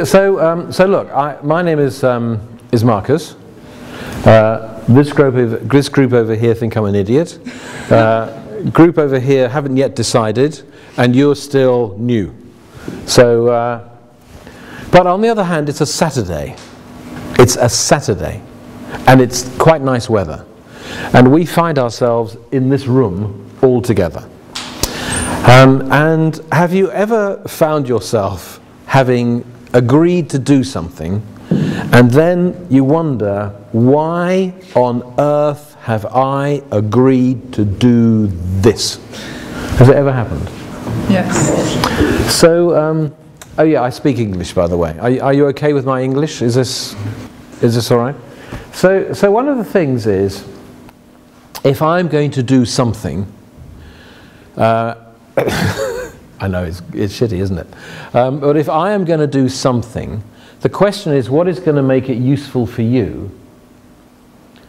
So look, my name is Marcus. This group over here think I'm an idiot. Group over here haven't yet decided, and you're still new. So, but on the other hand, it's a Saturday. It's a Saturday, and it's quite nice weather. And we find ourselves in this room all together. And have you ever found yourself having agreed to do something, and then you wonder, why on earth have I agreed to do this? Has it ever happened? Yes. So, oh yeah, I speak English, by the way. Are you okay with my English? Is this all right? So one of the things is, if I'm going to do something, I know it's shitty, isn't it? But if I am going to do something, the question is, what is going to make it useful for you,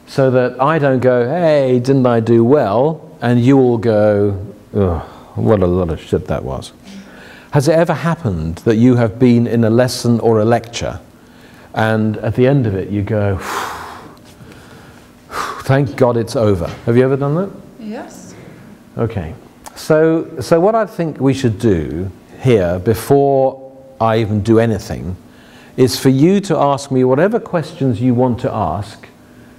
so that I don't go, hey, didn't I do well? And you all go, oh, what a lot of shit that was. Has it ever happened that you have been in a lesson or a lecture, and at the end of it you go, thank God it's over? Have you ever done that? Yes. Okay. So what I think we should do here, before I even do anything, is for you to ask me whatever questions you want to ask,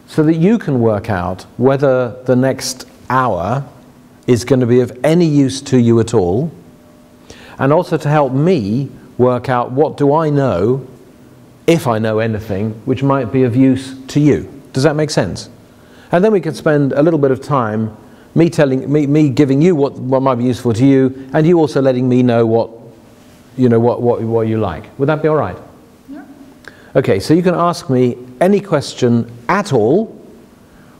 so that you can work out whether the next hour is going to be of any use to you at all, and also to help me work out what do I know, if I know anything, which might be of use to you. Does that make sense? And then we can spend a little bit of time me giving you what might be useful to you, and you also letting me know what you like. Would that be all right? Yeah. Okay, so you can ask me any question at all,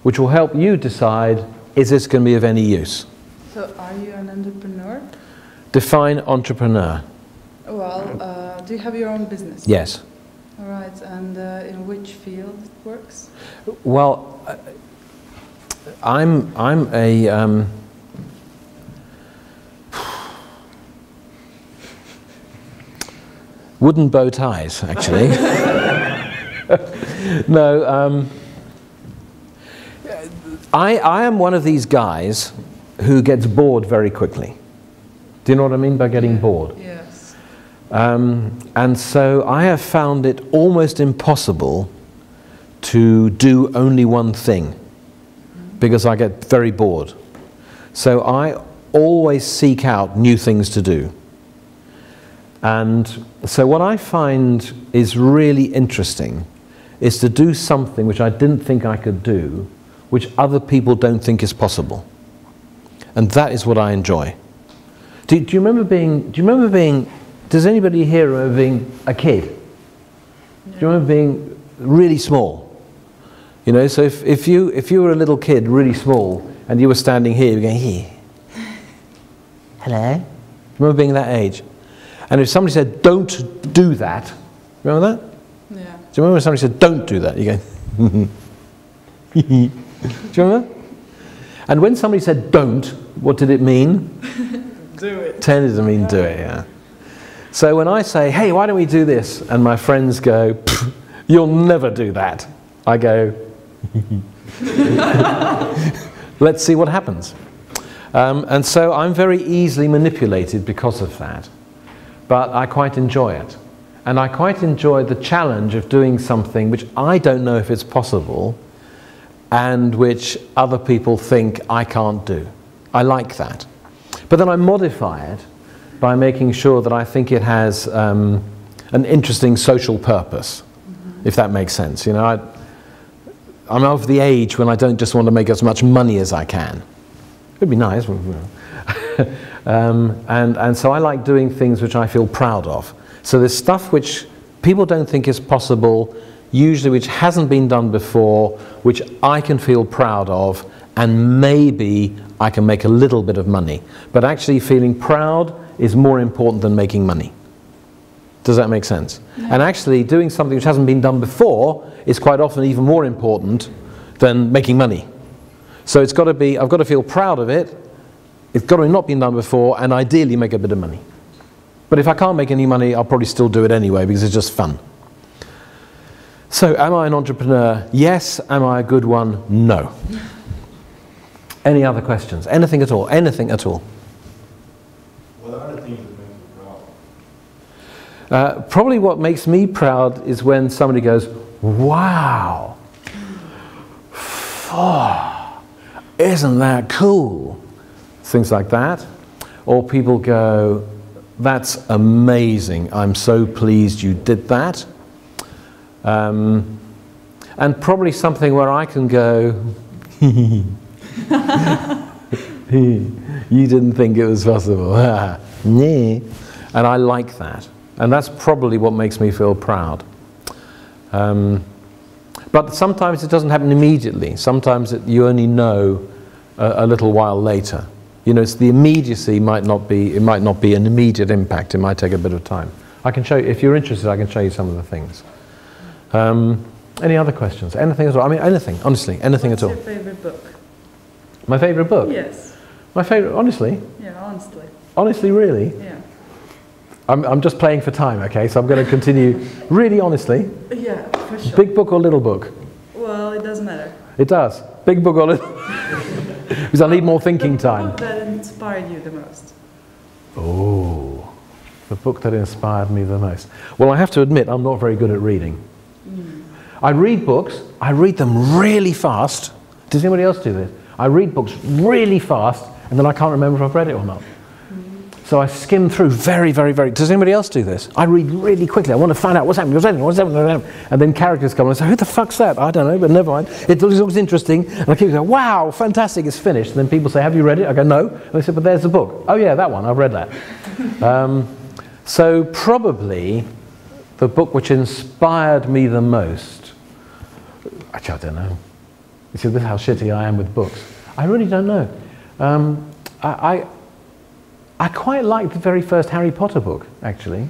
which will help you decide, is this going to be of any use? So, are you an entrepreneur? Define entrepreneur. Well, do you have your own business? Yes. All right, and in which field it works? Well, I'm a wooden bow ties, actually. No, I am one of these guys who gets bored very quickly. Do you know what I mean by getting bored? Yes. And so I have found it almost impossible to do only one thing, because I get very bored. So I always seek out new things to do. And so what I find is really interesting is to do something which I didn't think I could do, which other people don't think is possible. And that is what I enjoy. Do you remember being, does anybody here remember being a kid? No. Do you remember being really small? You know, so if you were a little kid, really small, and you were standing here, you're going, here. Hello? Do you remember being that age? And if somebody said, don't do that, remember that? Yeah. Do you remember when somebody said, don't do that? You go, do you remember? And when somebody said, don't, what did it mean? Do it. Tended to mean do it, yeah. So when I say, hey, why don't we do this? And my friends go, you'll never do that. I go, let's see what happens. And so I'm very easily manipulated because of that. But I quite enjoy it. And I quite enjoy the challenge of doing something which I don't know if it's possible, and which other people think I can't do. I like that. But then I modify it by making sure that I think it has an interesting social purpose, if that makes sense. You know, I'm of the age when I don't just want to make as much money as I can. It'd be nice. And so I like doing things which I feel proud of. So there's stuff which people don't think is possible, usually which hasn't been done before, which I can feel proud of, and maybe I can make a little bit of money. But actually feeling proud is more important than making money. Does that make sense? Yeah. And actually doing something which hasn't been done before is quite often even more important than making money. So it's got to be, I've got to feel proud of it, it's got to have not been done before, and ideally make a bit of money. But if I can't make any money, I'll probably still do it anyway because it's just fun. So, am I an entrepreneur? Yes. Am I a good one? No. Any other questions? Anything at all? Anything at all? What are the things that make you proud? Probably what makes me proud is when somebody goes, wow, oh, isn't that cool? Things like that. Or people go, that's amazing, I'm so pleased you did that. And probably something where I can go, you didn't think it was possible. And I like that. And that's probably what makes me feel proud. But sometimes it doesn't happen immediately. Sometimes you only know a little while later. You know, it's the immediacy it might not be an immediate impact. It might take a bit of time. I can show you, if you're interested, I can show you some of the things. Any other questions? Anything at all? I mean, anything, honestly, anything at all. What's your favorite book? My favorite book? Yes. My favorite, honestly? Yeah, honestly. Honestly, really? Yeah. I'm just playing for time, okay? So I'm going to continue really honestly. Yeah, for sure. Big book or little book? Well, it doesn't matter. It does. Big book or little? Because I need more thinking time. The book that inspired you the most? Oh, the book that inspired me the most. Well, I have to admit, I'm not very good at reading. I read books, I read them really fast. Does anybody else do this? I read books really fast, and then I can't remember if I've read it or not. So I skim through very, very, very... Does anybody else do this? I read really quickly. I want to find out what's happening, and then characters come and I say, who the fuck's that? I don't know, but never mind. It looks interesting. And I keep going, wow, fantastic, it's finished. And then people say, have you read it? I go, no. And they say, but there's the book. Oh yeah, that one, I've read that. So probably the book which inspired me the most, actually I don't know. You see, this is how shitty I am with books. I really don't know. I quite liked the very first Harry Potter book, actually.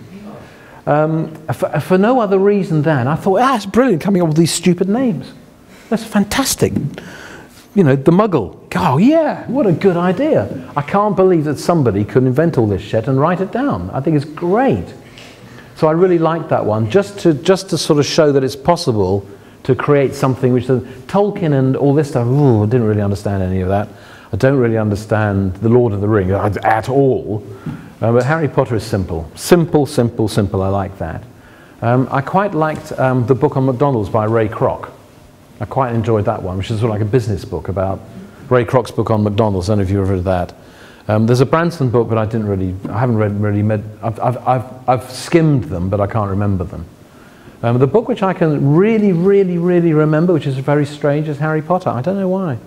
For no other reason than I thought, it's brilliant coming up with these stupid names. That's fantastic. You know, the Muggle. Oh yeah, what a good idea. I can't believe that somebody could invent all this shit and write it down. I think it's great. So I really liked that one, just to sort of show that it's possible to create something which Tolkien and all this stuff, I didn't really understand any of that. I don't really understand The Lord of the Rings at all. But Harry Potter is simple. Simple, simple, simple. I like that. I quite liked the book on McDonald's by Ray Kroc. I quite enjoyed that one, which is sort of like a business book about Ray Kroc's book on McDonald's. I don't know if you've ever read that. There's a Branson book, but I haven't I've skimmed them, but I can't remember them. The book which I can really, really, really remember, which is very strange, is Harry Potter. I don't know why.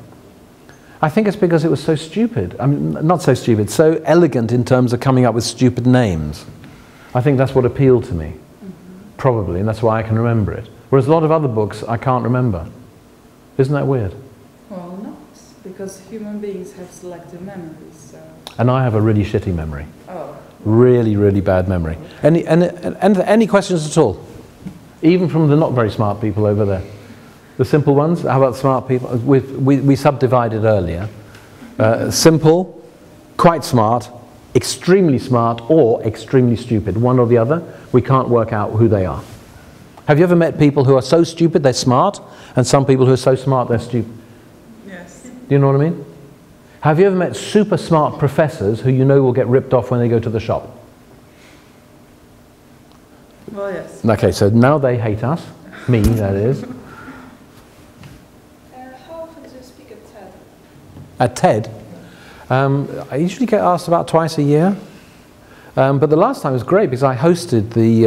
I think it's because it was so stupid. I mean, not so stupid, so elegant in terms of coming up with stupid names. I think that's what appealed to me, probably, and that's why I can remember it. Whereas a lot of other books I can't remember. Isn't that weird? Well, not, because human beings have selective memories, so... And I have a really shitty memory. Oh. Really, really bad memory. Any questions at all? Even from the not very smart people over there. The simple ones? How about smart people? We subdivided earlier. Simple, quite smart, extremely smart, or extremely stupid. One or the other. We can't work out who they are. Have you ever met people who are so stupid they're smart, and some people who are so smart they're stupid? Yes. Do you know what I mean? Have you ever met super smart professors who you know will get ripped off when they go to the shop? Well, yes. Okay, so now they hate us. Me, that is. How often do you speak at TED? At TED? I usually get asked about twice a year. But the last time was great because I hosted the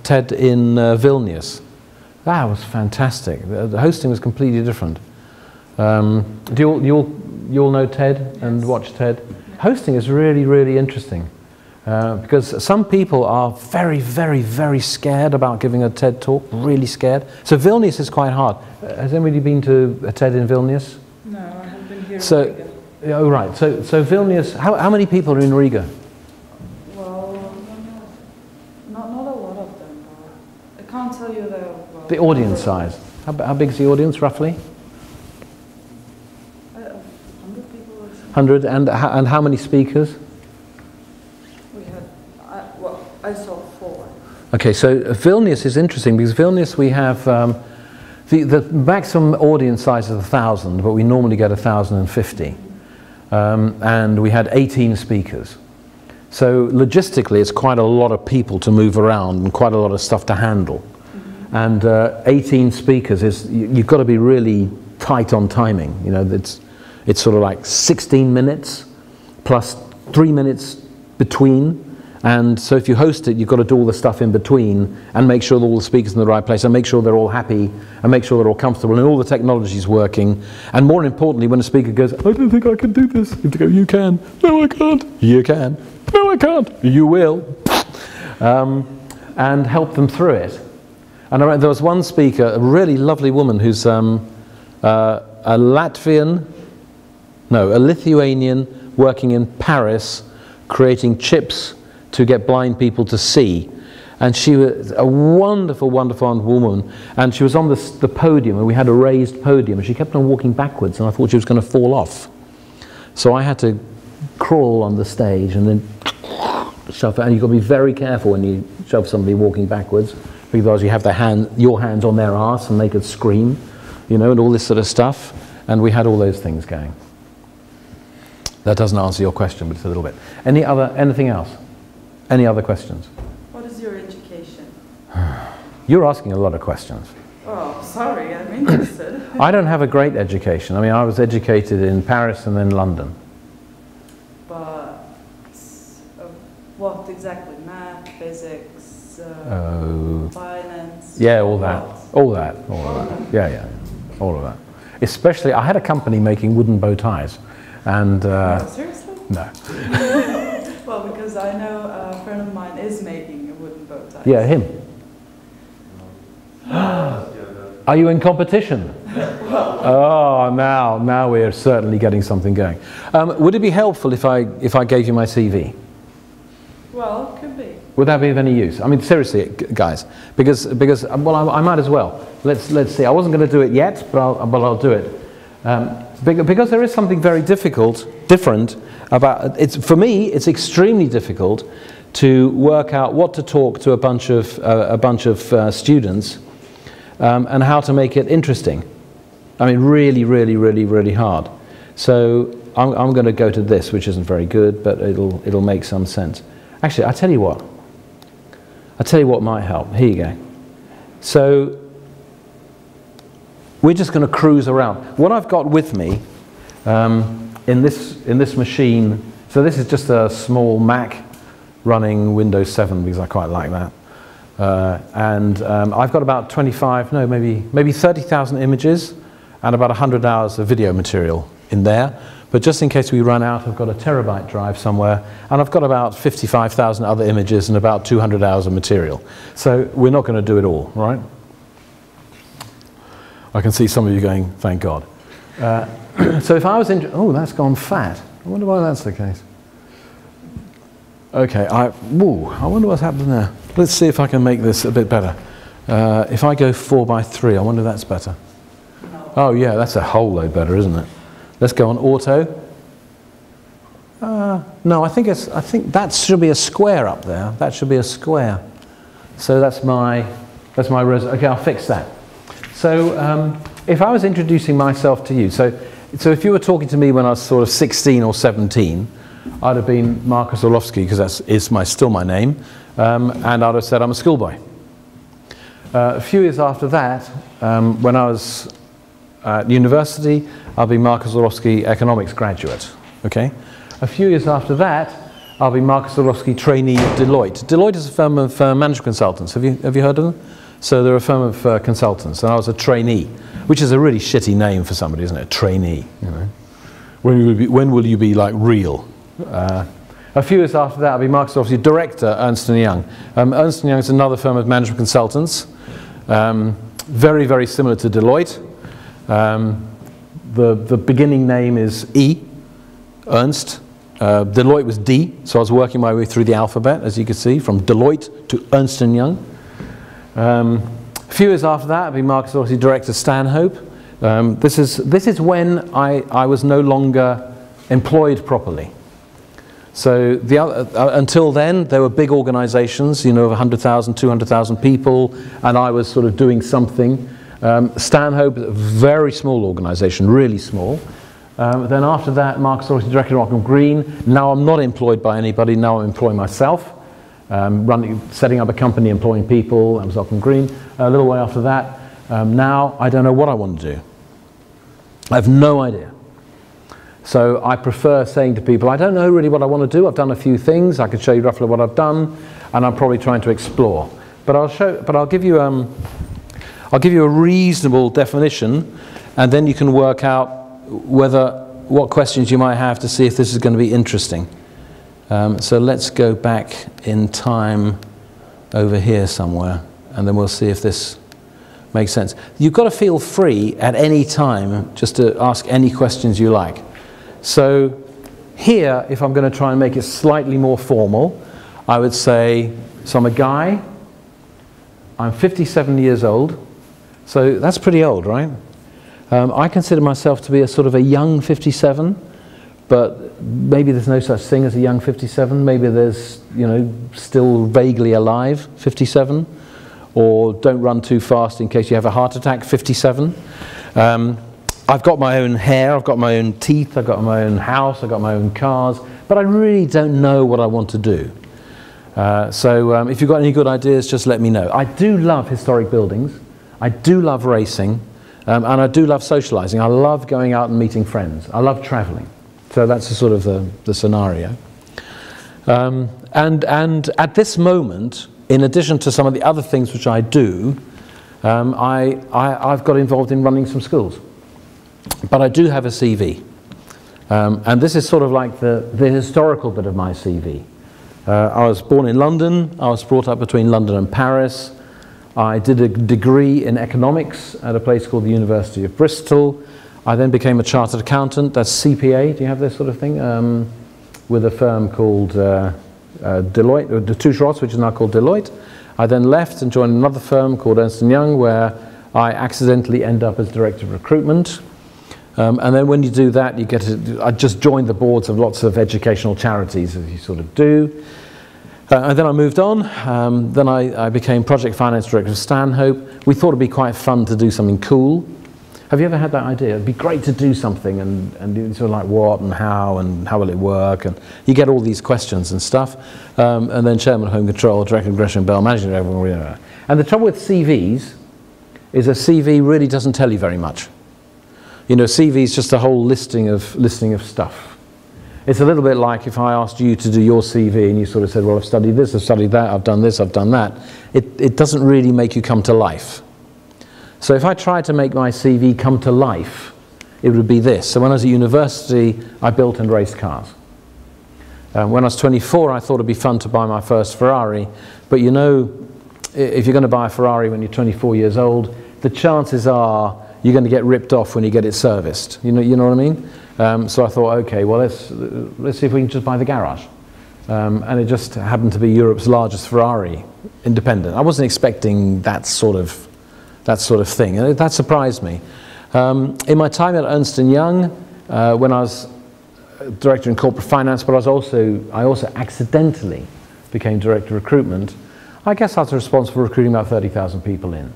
TED in Vilnius. That was fantastic. The hosting was completely different. Do you all know TED and watch TED? Hosting is really, really interesting. Because some people are very, very, very scared about giving a TED talk, really scared. So Vilnius is quite hard. Has anybody been to a TED in Vilnius? No, I haven't been here in Riga. Oh right, so Vilnius, how many people are in Riga? Well, not a lot of them. I can't tell you The audience size. How big is the audience, roughly? 100 people or something. 100, and how many speakers? I saw 4. Okay, so Vilnius is interesting because Vilnius we have the maximum audience size is 1,000, but we normally get 1,050, and we had 18 speakers. So logistically, it's quite a lot of people to move around and quite a lot of stuff to handle. And 18 speakers is you've got to be really tight on timing. You know, it's sort of like 16 minutes plus 3 minutes between. And so if you host it, you've got to do all the stuff in between and make sure that all the speakers are in the right place and make sure they're all happy and make sure they're all comfortable and all the technology is working. And more importantly, when a speaker goes, I don't think I can do this, you have to go, you can. No, I can't. You can. No, I can't. You will. And help them through it. And there was one speaker, a really lovely woman who's a Lithuanian working in Paris, creating chips to get blind people to see. And she was a wonderful, wonderful woman. And she was on the podium, and we had a raised podium, and she kept on walking backwards, and I thought she was going to fall off. So I had to crawl on the stage and then shove it. And you've got to be very careful when you shove somebody walking backwards, because you have your hands on their arse, and they could scream, you know, and all this sort of stuff. And we had all those things going. That doesn't answer your question, but it's a little bit. Anything else? Any other questions? What is your education? You're asking a lot of questions. Oh, sorry, I'm interested. I don't have a great education. I mean, I was educated in Paris and then London. But what exactly? Math, physics, finance? Yeah, all that. Yeah, all of that. Especially, I had a company making wooden bow ties. And No, seriously? No. Well, because I know a friend of mine is making a wooden bow tie. Yeah, him. Are you in competition? Oh, now we're certainly getting something going. Would it be helpful if I gave you my CV? Well, could be. Would that be of any use? I mean, seriously, guys, because well, I might as well. Let's see. I wasn't going to do it yet, but I'll do it. Because there is something very different about it. For me, it's extremely difficult to work out what to talk to a bunch of students and how to make it interesting. I mean, really hard. So I'm going to go to this, which isn't very good, but it'll make some sense. Actually, I tell you what might help. Here you go. So we're just going to cruise around. What I've got with me in this machine, so this is just a small Mac running Windows 7 because I quite like that. I've got about 30,000 images and about 100 hours of video material in there. But just in case we run out, I've got a terabyte drive somewhere, and I've got about 55,000 other images and about 200 hours of material. So we're not going to do it all, right? I can see some of you going, thank God. So if I was oh, that's gone fat. I wonder why that's the case. Okay, I wonder what's happened there. Let's see if I can make this a bit better. If I go 4:3, I wonder if that's better. No. Oh yeah, that's a whole load better, isn't it? Let's go on auto. No, I think that should be a square up there. That should be a square. So that's my okay, I'll fix that. So if I was introducing myself to you, so if you were talking to me when I was sort of 16 or 17, I'd have been Marcus Orlovsky, because that's still my name, and I'd have said I'm a schoolboy. A few years after that, when I was at university, I'll be Marcus Orlovsky economics graduate. Okay. A few years after that, I'll be Marcus Orlovsky trainee at Deloitte. Deloitte is a firm of management consultants. Have you heard of them? So they're a firm of consultants, and I was a trainee, which is a really shitty name for somebody, isn't it? A trainee. You know. When will you be like real? A few years after that, I'll be Marcus Orlovsky director at Ernst & Young. Ernst & Young is another firm of management consultants, very, very similar to Deloitte. The beginning name is E, Ernst. Deloitte was D, so I was working my way through the alphabet, as you can see, from Deloitte to Ernst & Young. A few years after that, I'll be Marcus Orlovsky director Stanhope. This is when I was no longer employed properly. So until then, there were big organizations, you know, of 100,000, 200,000 people, and I was sort of doing something. Stanhope, a very small organization, really small. Then after that, Marcus Orlovsky, director of Malcolm Green. Now I'm not employed by anybody, now I'm employing myself. Setting up a company, employing people, I was Malcolm Green. A little way after that, now I don't know what I want to do. I have no idea. So I prefer saying to people, I don't know really what I want to do. I've done a few things. I can show you roughly what I've done, and I'm probably trying to explore. But I'll give you a reasonable definition, and then you can work out what questions you might have to see if this is going to be interesting. So let's go back in time over here somewhere, and then we'll see if this makes sense. You've got to feel free at any time just to ask any questions you like. So here, if I'm going to try and make it slightly more formal, I would say, so I'm a guy, I'm 57 years old, so that's pretty old, right? I consider myself to be a sort of a young 57, but maybe there's no such thing as a young 57, maybe there's, you know, still vaguely alive 57, or don't run too fast in case you have a heart attack 57. I've got my own hair, I've got my own teeth, I've got my own house, I've got my own cars, but I really don't know what I want to do. So if you've got any good ideas, just let me know. I do love historic buildings, I do love racing, and I do love socializing. I love going out and meeting friends. I love traveling. So that's the sort of the scenario. And at this moment, in addition to some of the other things which I do, I've got involved in running some schools. But I do have a CV. And this is sort of like the historical bit of my CV. I was born in London. I was brought up between London and Paris. I did a degree in economics at a place called the University of Bristol. I then became a chartered accountant. That's CPA. Do you have this sort of thing? With a firm called Deloitte, the Touche, which is now called Deloitte. I then left and joined another firm called Ernst & Young, where I accidentally end up as director of recruitment. And then when you do that, you get I just joined the boards of lots of educational charities, as you sort of do. And then I moved on. Then I became project finance director of Stanhope. We thought it'd be quite fun to do something cool. Have you ever had that idea? It'd be great to do something, and you're sort of like, what and how will it work? And you get all these questions and stuff. And then chairman of Home Control, director of Gresham Bell, managing director. And the trouble with CVs is a CV really doesn't tell you very much. You know, CV is just a whole listing of stuff. It's a little bit like if I asked you to do your CV and you sort of said, well, I've studied this, I've studied that, I've done this, I've done that. It doesn't really make you come to life. So if I tried to make my CV come to life, it would be this. So when I was at university, I built and raced cars. When I was 24, I thought it'd be fun to buy my first Ferrari. But you know, if you're going to buy a Ferrari when you're 24 years old, the chances are you're going to get ripped off when you get it serviced. You know what I mean? So I thought, okay, well, let's see if we can just buy the garage. And it just happened to be Europe's largest Ferrari, independent. I wasn't expecting that sort of thing, and that surprised me. In my time at Ernst & Young, when I was director in corporate finance, but I also accidentally became director of recruitment. I guess I was responsible for recruiting about 30,000 people in.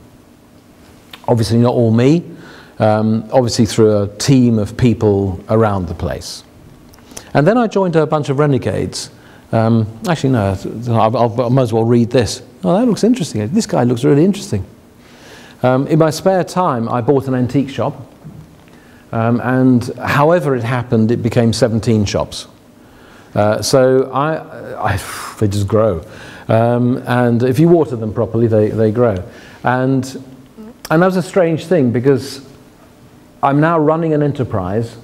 Obviously not all me, obviously through a team of people around the place. And then I joined a bunch of renegades. Actually no, I might as well read this. Oh, that looks interesting. This guy looks really interesting. In my spare time, I bought an antique shop, and however it happened, it became 17 shops. So they just grow, and if you water them properly, they grow. And that was a strange thing, because I'm now running an enterprise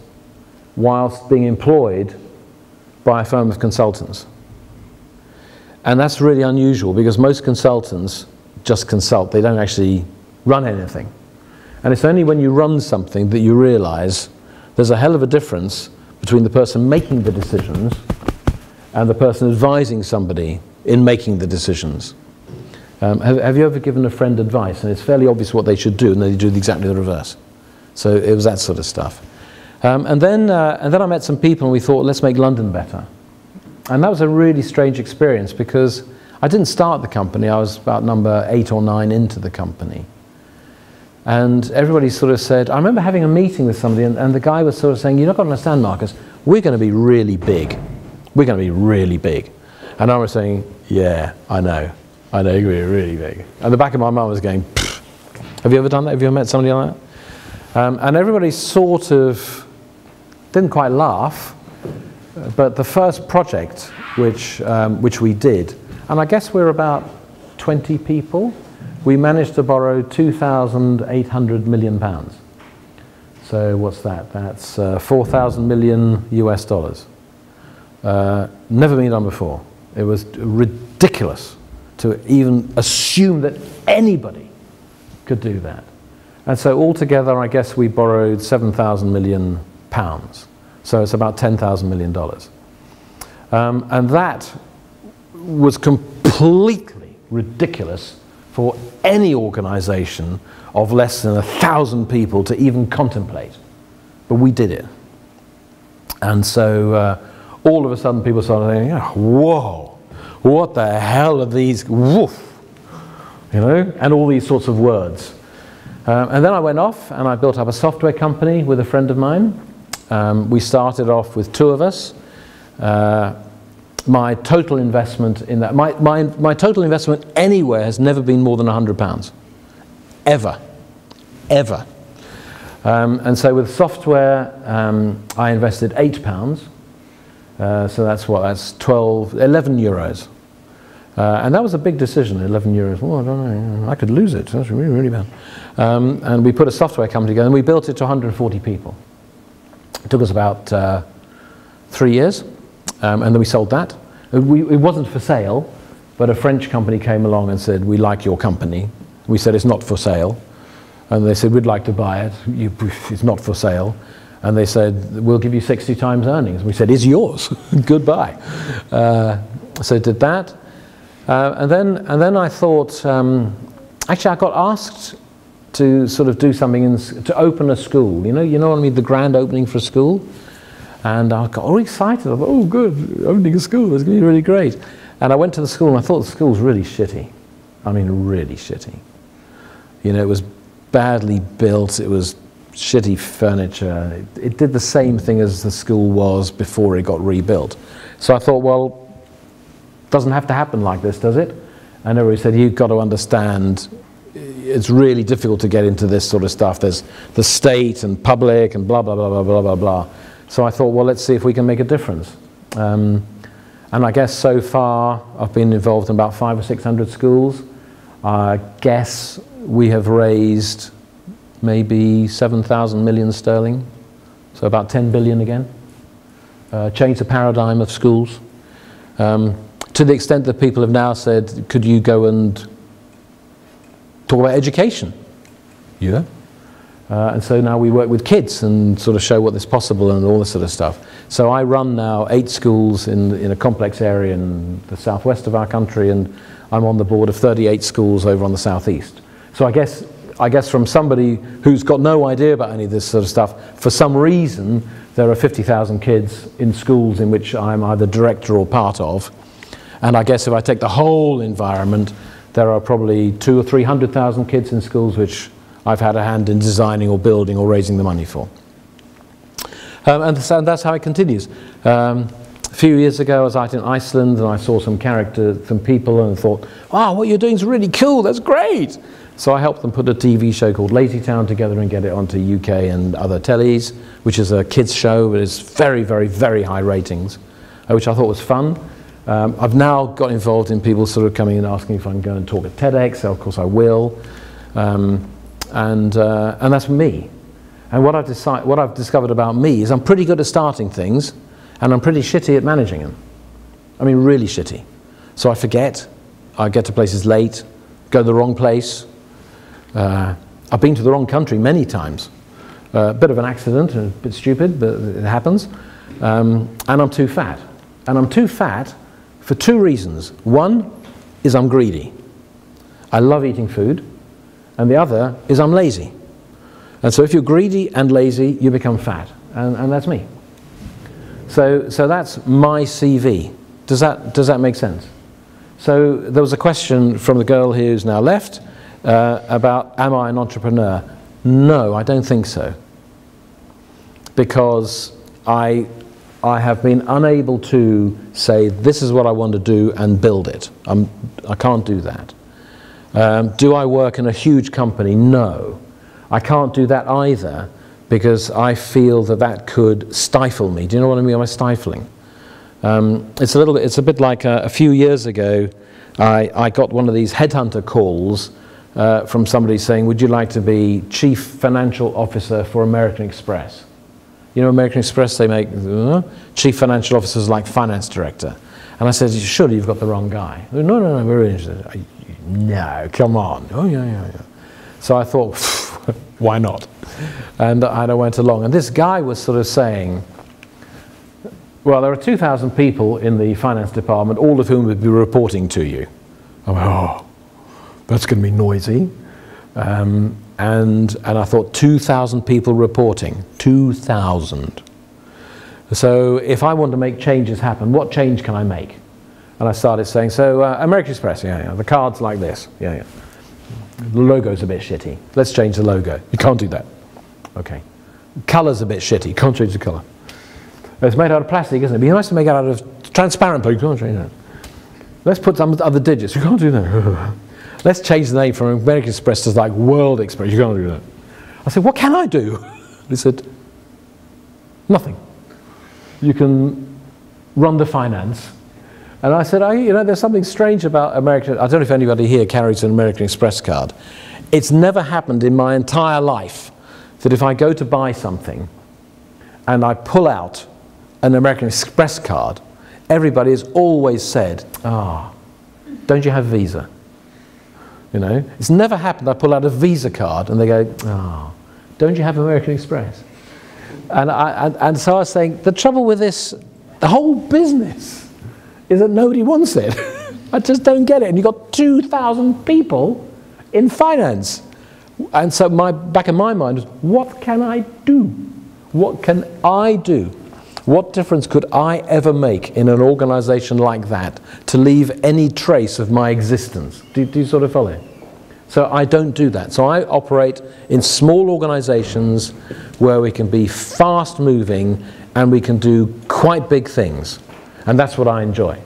whilst being employed by a firm of consultants. And that's really unusual, because most consultants just consult. They don't actually run anything. And it's only when you run something that you realize there's a hell of a difference between the person making the decisions and the person advising somebody in making the decisions. Have you ever given a friend advice and it's fairly obvious what they should do, and they do exactly the reverse? So it was that sort of stuff. And then I met some people and we thought, let's make London better. that was a really strange experience because I didn't start the company. I was about number 8 or 9 into the company. And everybody sort of said, I remember having a meeting with somebody and the guy was sort of saying, you're not going to understand, Marcus, we're going to be really big. We're going to be really big. And I was saying, yeah, I know you're going to be really big. And the back of my mind was going, pfft. Have you ever done that? Have you ever met somebody like that? And everybody sort of didn't quite laugh, but the first project which we did, and I guess we're about 20 people, we managed to borrow £2,800 million. So what's that? That's 4,000 million US dollars. Never been done before. It was ridiculous to even assume that anybody could do that. And so altogether, I guess we borrowed 7,000 million pounds. So it's about $10,000 million. And that was completely ridiculous for any organization of less than 1,000 people to even contemplate. But we did it. And so all of a sudden people started saying, oh, whoa, what the hell are these, woof, you know, and all these sorts of words. And then I went off and I built up a software company with a friend of mine. We started off with 2 of us. My total investment in that, my total investment anywhere has never been more than £100. Ever. Ever. And so with software, I invested £8. So that's what, that's 11 euros. And that was a big decision, 11 euros. Oh, I don't know, I could lose it. That's really, really bad. And we put a software company together and we built it to 140 people. It took us about 3 years. And then we sold that. It wasn't for sale, but a French company came along and said, we like your company. We said, it's not for sale. And they said, we'd like to buy it. It's not for sale. And they said, we'll give you 60 times earnings. We said, it's yours. Goodbye. So did that. And then I thought, actually I got asked to sort of do something, to open a school. You know what I mean, the grand opening for a school? And I got all excited. I thought, oh good, opening a school, that's going to be really great. And I went to the school and I thought the school was really shitty. I mean, really shitty. You know, it was badly built, it was shitty furniture. It did the same thing as the school was before it got rebuilt. So I thought, well, it doesn't have to happen like this, does it? And everybody said, you've got to understand, it's really difficult to get into this sort of stuff. There's the state and public and blah, blah, blah, blah, blah, blah, blah. So I thought, well, let's see if we can make a difference. And I guess so far, I've been involved in about 500 or 600 schools. I guess we have raised maybe 7,000 million sterling, so about 10 billion again. Changed the paradigm of schools. To the extent that people have now said, could you go and talk about education? Yeah. And so now we work with kids and sort of show what is possible and all this sort of stuff. So I run now 8 schools in a complex area in the southwest of our country, and I'm on the board of 38 schools over on the southeast. So I guess from somebody who's got no idea about any of this sort of stuff, for some reason there are 50,000 kids in schools in which I'm either director or part of. And I guess if I take the whole environment, there are probably 200,000 or 300,000 kids in schools which I've had a hand in designing or building or raising the money for. And that's how it continues. A few years ago I was out in Iceland and I saw some people and thought, wow, what you're doing is really cool, that's great. So I helped them put a TV show called Lazytown together and get it onto UK and other tellies, which is a kids show, but it's very, very, very high ratings, which I thought was fun. I've now got involved in people sort of coming and asking if I can go and talk at TEDx, so of course I will. And that's me. And what I've discovered about me is I'm pretty good at starting things, and I'm pretty shitty at managing them. I mean, really shitty. So I forget, I get to places late, go to the wrong place. I've been to the wrong country many times. A bit of an accident, a bit stupid, but it happens. And I'm too fat. And I'm too fat for 2 reasons. One is I'm greedy. I love eating food. And the other is I'm lazy. And so if you're greedy and lazy, you become fat. And that's me. So that's my CV. Does that make sense? So there was a question from the girl who's now left about, am I an entrepreneur? No, I don't think so. Because I have been unable to say, this is what I want to do and build it. I can't do that. Do I work in a huge company? No. I can't do that either, because I feel that could stifle me. Do you know what I mean by stifling? It's a bit like a few years ago, I got one of these headhunter calls from somebody saying, would you like to be Chief Financial Officer for American Express? You know, American Express, they make Chief Financial Officers like Finance Director. And I said, surely you've got the wrong guy. No, we're really interested. No, come on. Oh, yeah. So I thought, why not? And I went along. And this guy was sort of saying, well, there are 2,000 people in the finance department, all of whom would be reporting to you. I went, oh, that's going to be noisy. And I thought, 2,000 people reporting, 2,000. So if I want to make changes happen, what change can I make? And I started saying, so American Express, the card's like this, The logo's a bit shitty. Let's change the logo. You can't do that. Okay. Color's a bit shitty. You can't change the color. It's made out of plastic, isn't it? But you have to make it out of transparent paper. You can't change that. Let's put some other digits. You can't do that. Let's change the name from American Express to like World Express. You can't do that. I said, what can I do? He said, nothing. You can run the finance. And I said, there's something strange about American. I don't know if anybody here carries an American Express card. It's never happened in my entire life that if I go to buy something and I pull out an American Express card, everybody has always said, don't you have Visa? It's never happened I pull out a Visa card and they go, don't you have American Express? And so I was saying, the trouble with this, the whole business, is that nobody wants it. I just don't get it. And you've got 2,000 people in finance. And so back in my mind was, what can I do? What can I do? What difference could I ever make in an organization like that to leave any trace of my existence? Do you sort of follow? So I don't do that. So I operate in small organizations where we can be fast moving and we can do quite big things. And that's what I enjoy.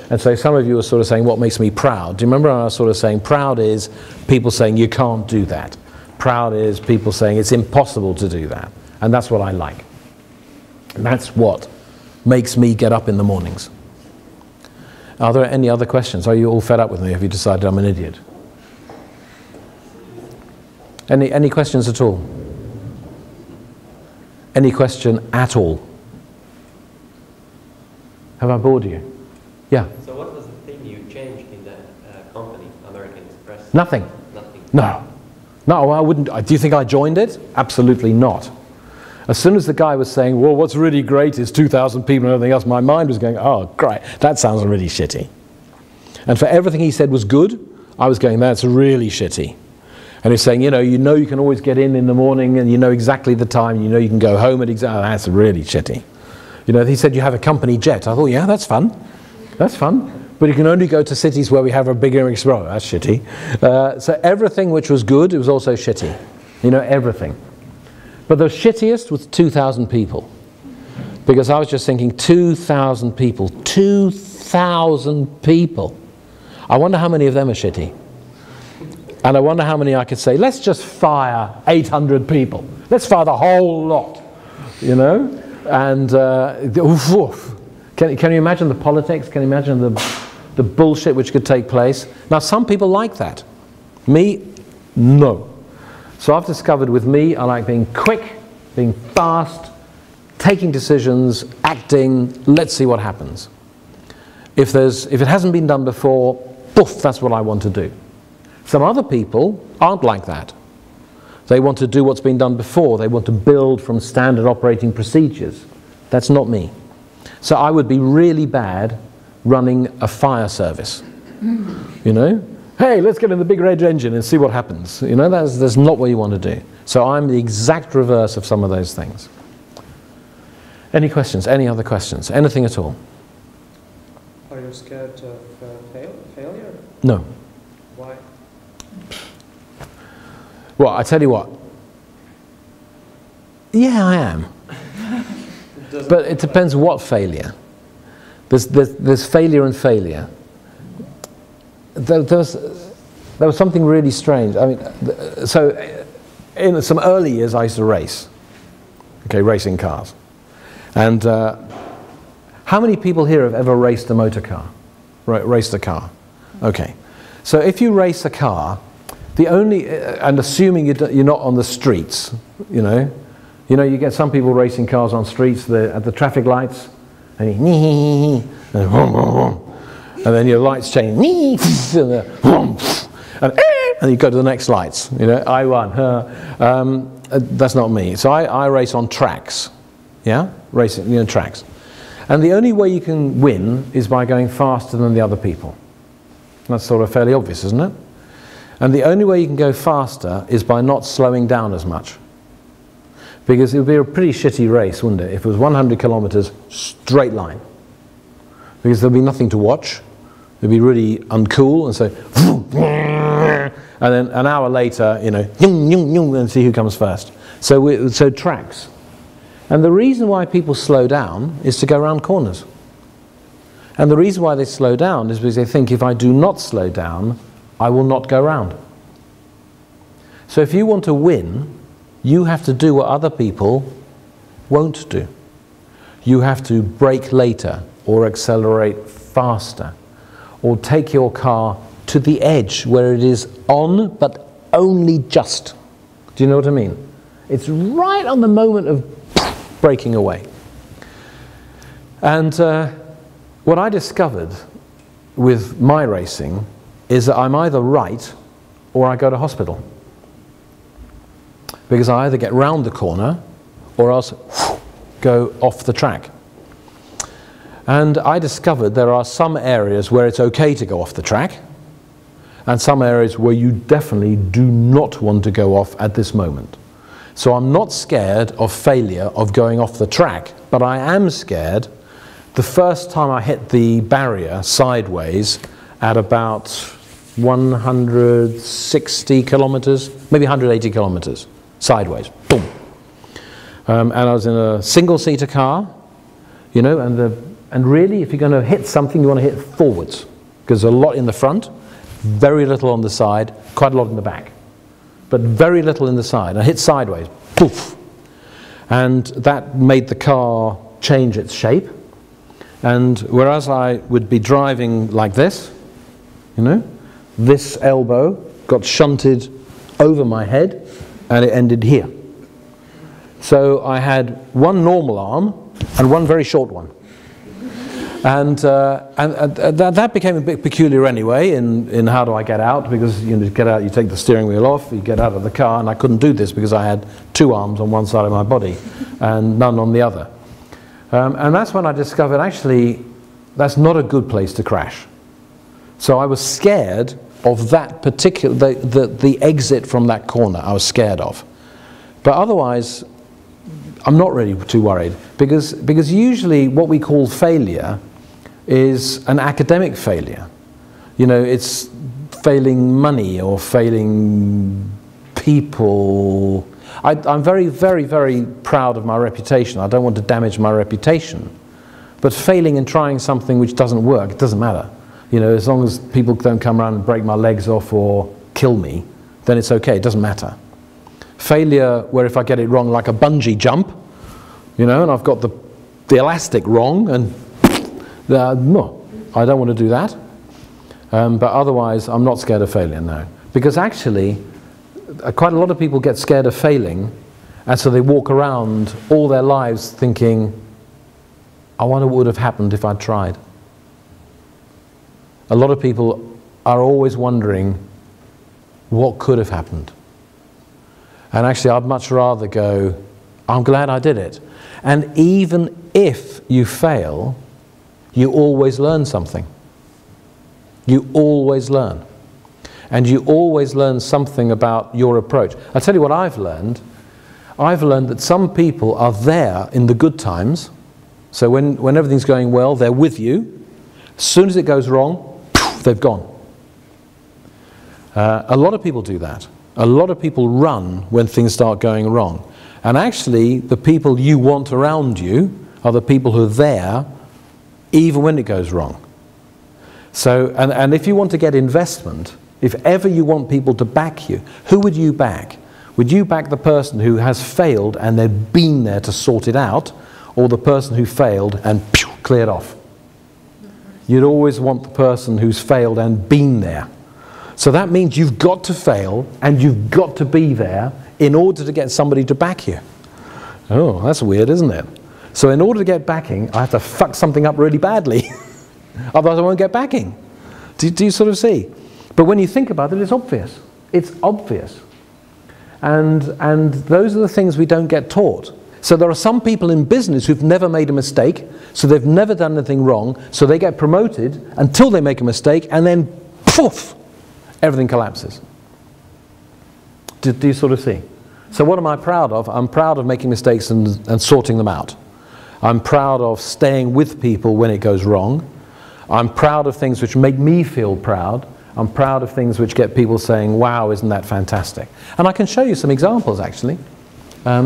And so some of you are sort of saying, what makes me proud? Do you remember I was sort of saying, proud is people saying you can't do that. Proud is people saying it's impossible to do that. And that's what I like. And that's what makes me get up in the mornings. Are there any other questions? Are you all fed up with me? Have you decided I'm an idiot? Any questions at all? Any question at all? Have I bored you? Yeah. So what was the thing you changed in the company, American Express? Nothing. Nothing. No. No, I wouldn't. Do you think I joined it? Absolutely not. As soon as the guy was saying, well, what's really great is 2,000 people and everything else, my mind was going, oh, great, that sounds really shitty. And for everything he said was good, I was going, that's really shitty. And he's saying, you know you can always get in the morning and you know exactly the time, you know you can go home at exactly, that's really shitty. He said you have a company jet. I thought, yeah, that's fun. That's fun. But you can only go to cities where we have a bigger express. That's shitty. So everything which was good, it was also shitty. Everything. But the shittiest was 2,000 people. Because I was just thinking, 2,000 people. 2,000 people. I wonder how many of them are shitty. And I wonder how many I could say, let's just fire 800 people. Let's fire the whole lot. And oof, oof. Can you imagine the politics? Can you imagine the bullshit which could take place? Now, some people like that. Me, no. So I've discovered with me, I like being quick, being fast, taking decisions, acting, let's see what happens. If it hasn't been done before, poof, that's what I want to do. Some other people aren't like that. They want to do what's been done before. They want to build from standard operating procedures. That's not me. So I would be really bad running a fire service. Hey, let's get in the big red engine and see what happens. That's not what you want to do. So I'm the exact reverse of some of those things. Any questions? Any other questions? Anything at all? Are you scared of failure? No. Why? Well, I tell you what. Yeah, I am. But it depends what failure. There's failure and failure. There was something really strange. I mean, so in some early years I used to race. Okay, racing cars. And how many people here have ever raced a motor car? Raced a car? Okay. So if you race a car, the only, and assuming you're not on the streets, you know, you get some people racing cars on streets at the traffic lights, and then your lights change, and you go to the next lights. You know, I won. That's not me. So I race on tracks. Yeah, racing, tracks. And the only way you can win is by going faster than the other people. That's sort of fairly obvious, isn't it? And the only way you can go faster is by not slowing down as much. Because it would be a pretty shitty race, wouldn't it? If it was 100 kilometers, straight line. Because there'd be nothing to watch. It'd be really uncool, and so, and then an hour later, and see who comes first. So tracks. And the reason why people slow down is to go around corners. And the reason why they slow down is because they think, if I do not slow down, I will not go round. So if you want to win, you have to do what other people won't do. You have to brake later, or accelerate faster, or take your car to the edge where it is on, but only just. Do you know what I mean? It's right on the moment of breaking away. And what I discovered with my racing is that I'm either right or I go to hospital. Because I either get round the corner or else go off the track. And I discovered there are some areas where it's okay to go off the track, and some areas where you definitely do not want to go off at this moment. So I'm not scared of failure of going off the track, but I am scared the first time I hit the barrier sideways at about 160 kilometers, maybe 180 kilometers, sideways, boom. And I was in a single-seater car, and really, if you're going to hit something, you want to hit forwards, because there's a lot in the front, very little on the side, quite a lot in the back, but very little in the side. I hit sideways, poof, and that made the car change its shape. And whereas I would be driving like this, this elbow got shunted over my head, and it ended here. So I had one normal arm and one very short one. And that became a bit peculiar anyway in how do I get out, because to get out you take the steering wheel off, you get out of the car, and I couldn't do this because I had two arms on one side of my body and none on the other. And that's when I discovered actually that's not a good place to crash. So I was scared of that particular, the exit from that corner I was scared of. But otherwise I'm not really too worried, because usually what we call failure is an academic failure. It's failing money or failing people. I'm very, very, very proud of my reputation. I don't want to damage my reputation. But failing and trying something which doesn't work, it doesn't matter. As long as people don't come around and break my legs off or kill me, then it's okay, it doesn't matter. Failure, where if I get it wrong, like a bungee jump, and I've got the elastic wrong, and no, I don't want to do that. But otherwise, I'm not scared of failure, no. Because actually, quite a lot of people get scared of failing, and so they walk around all their lives thinking, I wonder what would have happened if I'd tried. A lot of people are always wondering what could have happened. And actually, I'd much rather go, I'm glad I did it. And even if you fail, you always learn something. You always learn. And you always learn something about your approach. I'll tell you what I've learned. I've learned that some people are there in the good times. So when everything's going well, they're with you. As soon as it goes wrong, they've gone. A lot of people do that. A lot of people run when things start going wrong. And actually, the people you want around you are the people who are there even when it goes wrong. So, and if you want to get investment, if ever you want people to back you, who would you back? Would you back the person who has failed and they've been there to sort it out, or the person who failed and cleared off? You'd always want the person who's failed and been there. So that means you've got to fail and you've got to be there in order to get somebody to back you. Oh, that's weird, isn't it? So in order to get backing, I have to fuck something up really badly. Otherwise I won't get backing. Do you sort of see? But when you think about it, it's obvious. It's obvious. And those are the things we don't get taught. So there are some people in business who've never made a mistake, so they've never done anything wrong, so they get promoted until they make a mistake, and then poof, everything collapses. Do you sort of see? So what am I proud of? I'm proud of making mistakes and sorting them out. I'm proud of staying with people when it goes wrong. I'm proud of things which make me feel proud. I'm proud of things which get people saying, wow, isn't that fantastic? And I can show you some examples, actually. I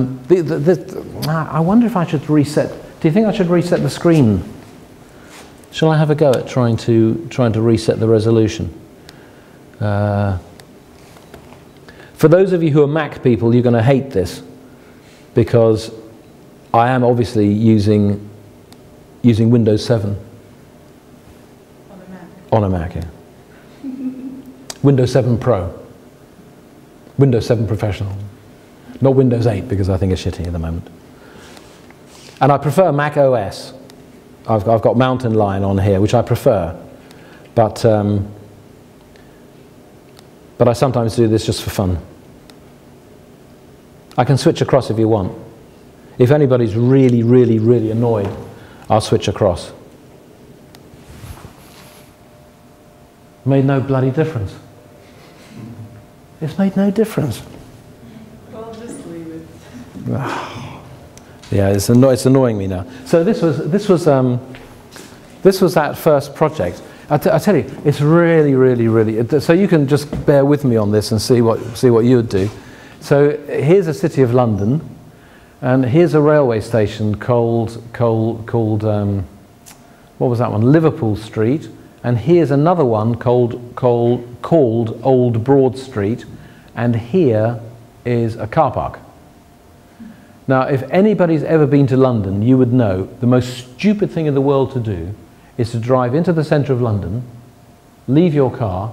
wonder if I should reset. Do you think I should reset the screen? Shall I have a go at trying to reset the resolution? For those of you who are Mac people, you're going to hate this, because I am obviously using Windows 7 On a Mac. on a Mac. Yeah. Windows 7 Pro, Windows 7 Professional, not Windows 8 because I think it's shitty at the moment. And I prefer Mac OS. I've got Mountain Lion on here, which I prefer, but I sometimes do this just for fun. I can switch across if you want. If anybody's really, really, really annoyed, I'll switch across. Made no bloody difference. It's made no difference. Well, just leave it. Yeah, it's annoying me now. So this was that first project. I tell you, it's really, really, really. So you can just bear with me on this and see what you would do. So here's a city of London, and here's a railway station called what was that one? Liverpool Street. And here's another one called Old Broad Street, and here is a car park. Now, if anybody's ever been to London, you would know the most stupid thing in the world to do is to drive into the centre of London, leave your car,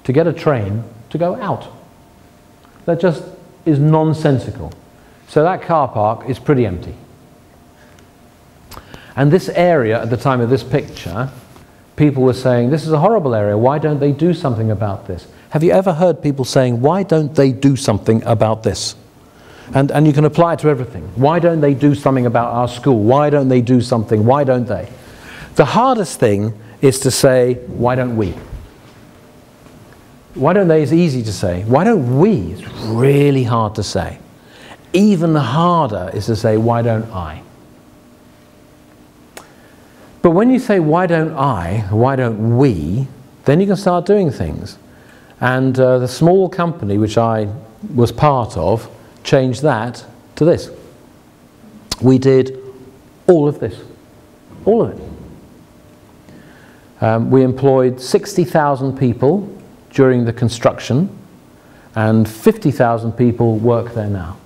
to get a train, to go out. That just is nonsensical. So that car park is pretty empty. And this area, at the time of this picture, people were saying, this is a horrible area, why don't they do something about this? Have you ever heard people saying, why don't they do something about this? And you can apply it to everything. Why don't they do something about our school? Why don't they do something? Why don't they? The hardest thing is to say, why don't we? Why don't they is easy to say. Why don't we is really hard to say. Even harder is to say, why don't I? But when you say, why don't I, why don't we, then you can start doing things. And the small company which I was part of changed that to this. We did all of this. All of it. We employed 60,000 people during the construction, and 50,000 people work there now.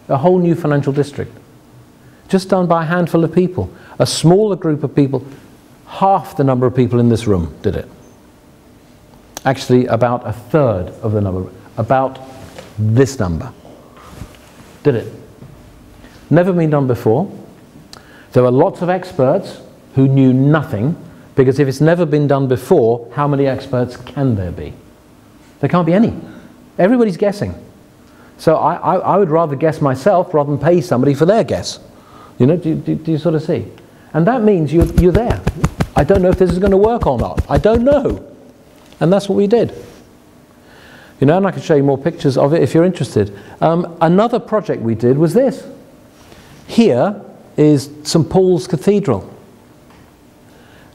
A whole new financial district. Just done by a handful of people. A smaller group of people, half the number of people in this room did it. Actually, about a third of the number, about this number, did it. Never been done before. There were lots of experts who knew nothing, because if it's never been done before, how many experts can there be? There can't be any. Everybody's guessing. So I would rather guess myself rather than pay somebody for their guess. You know, do you sort of see? And that means you're there. I don't know if this is going to work or not. I don't know. And that's what we did. You know, and I can show you more pictures of it if you're interested. Another project we did was this. Here is St. Paul's Cathedral.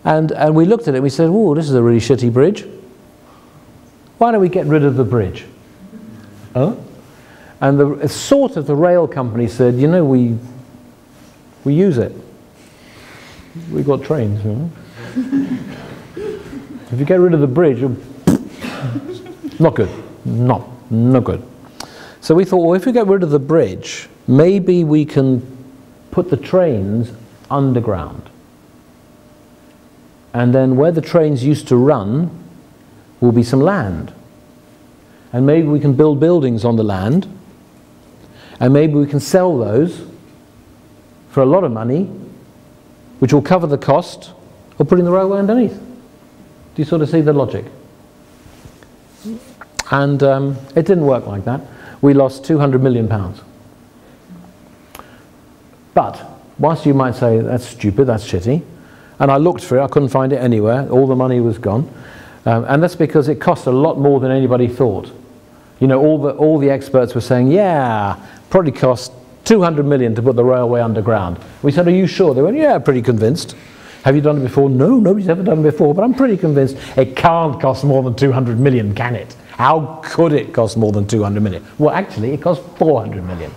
And we looked at it and we said, oh, this is a really shitty bridge. Why don't we get rid of the bridge? Oh? And the rail company said, you know, we use it. We've got trains, you know. If you get rid of the bridge, not good. No good. So we thought, well, if we get rid of the bridge, maybe we can put the trains underground. And then where the trains used to run will be some land. And maybe we can build buildings on the land. And maybe we can sell those for a lot of money, which will cover the cost of putting the railway underneath. Do you sort of see the logic? And it didn't work like that. We lost £200 million. But, whilst you might say, that's stupid, that's shitty, and I looked for it, I couldn't find it anywhere, all the money was gone, and that's because it cost a lot more than anybody thought. You know, all the experts were saying, yeah, probably cost 200 million to put the railway underground. We said, are you sure? They went, yeah, pretty convinced. Have you done it before? No, nobody's ever done it before, but I'm pretty convinced. It can't cost more than 200 million, can it? How could it cost more than 200 million? Well, actually, it cost 400 million.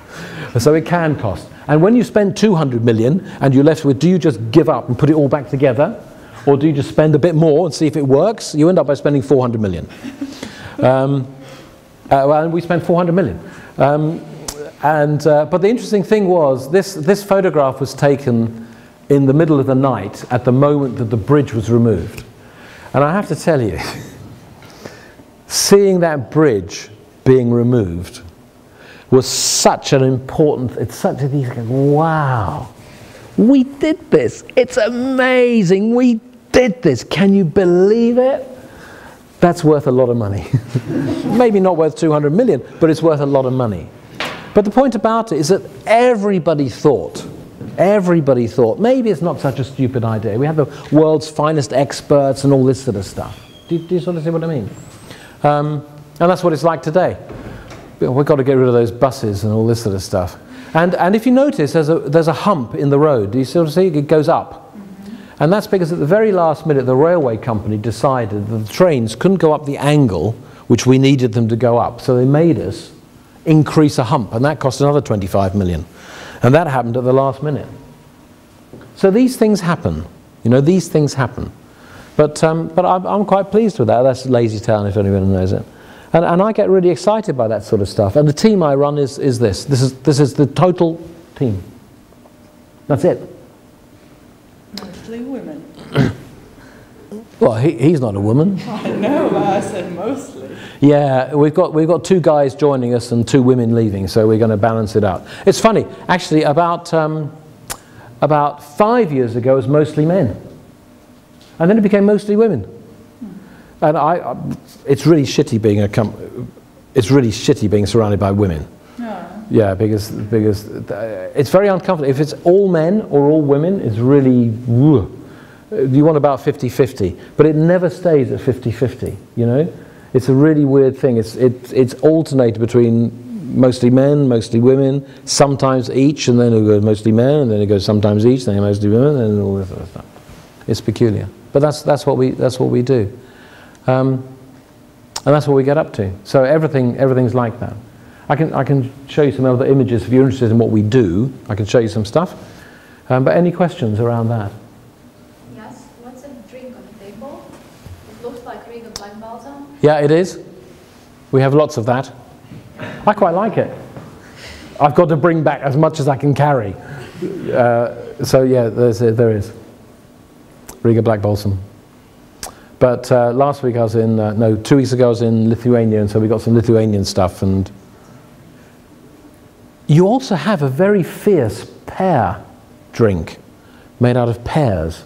So it can cost. And when you spend 200 million and you're left with, do you just give up and put it all back together? Or do you just spend a bit more and see if it works? You end up by spending 400 million. Well, we spent 400 million. But the interesting thing was, this photograph was taken in the middle of the night at the moment that the bridge was removed. And I have to tell you, seeing that bridge being removed was such an important, it's such a thing, wow, we did this, it's amazing, we did this, can you believe it? That's worth a lot of money. Maybe not worth 200 million, but it's worth a lot of money. But the point about it is that everybody thought, maybe it's not such a stupid idea. We have the world's finest experts and all this sort of stuff. Do you sort of see what I mean? And that's what it's like today. We've got to get rid of those buses and all this sort of stuff. And if you notice, there's a hump in the road. Do you sort of see? It goes up. And that's because at the very last minute, the railway company decided that the trains couldn't go up the angle which we needed them to go up. So they made us increase a hump, and that cost another 25 million. And that happened at the last minute. So these things happen. You know, these things happen. But I'm quite pleased with that. That's Lazy Town, if anyone knows it. And I get really excited by that sort of stuff. And the team I run is this. This is the total team. That's it. Mostly women. Well, he's not a woman. I know, but I said mostly. Yeah, we've got 2 guys joining us and 2 women leaving, so we're going to balance it out. It's funny, actually, about 5 years ago, it was mostly men. And then it became mostly women. And it's really shitty being surrounded by women. Yeah, because it's very uncomfortable. If it's all men or all women, it's really, you want about 50-50. But it never stays at 50-50, you know? It's a really weird thing. It's alternated between mostly men, mostly women, sometimes each, and then it goes mostly men, and then it goes sometimes each, then mostly women, and all this sort of stuff. It's peculiar. But that's what we do. And that's what we get up to. So everything's like that. I can show you some other images if you're interested in what we do. I can show you some stuff. But any questions around that? Yes. What's a drink on the table? It looks like Riga Black Balsam. Yeah, it is. We have lots of that. I quite like it. I've got to bring back as much as I can carry. So yeah, there is. Riga Black Balsam. But last week I was in, 2 weeks ago I was in Lithuania, and so we got some Lithuanian stuff. And you also have a very fierce pear drink made out of pears.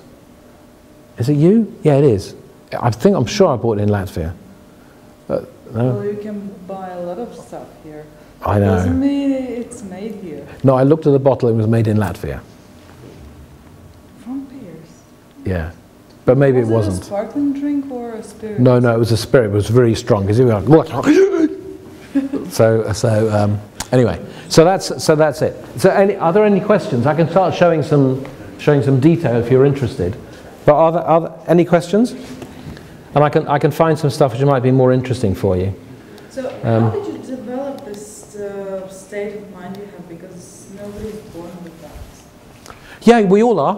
Is it you? Yeah, it is. I'm sure I bought it in Latvia. No? Well, you can buy a lot of stuff here. I know. Doesn't mean it's made here. No, I looked at the bottle, it was made in Latvia. From pears. Yeah. But maybe it wasn't. Was it a sparkling drink or a spirit? No, it was a spirit. It was very strong. Because anyway, so that's it. So are there any questions? I can start showing some detail if you're interested. But are there any questions? And I can find some stuff which might be more interesting for you. So how did you develop this state of mind you have? Because nobody's born with that. Yeah, we all are.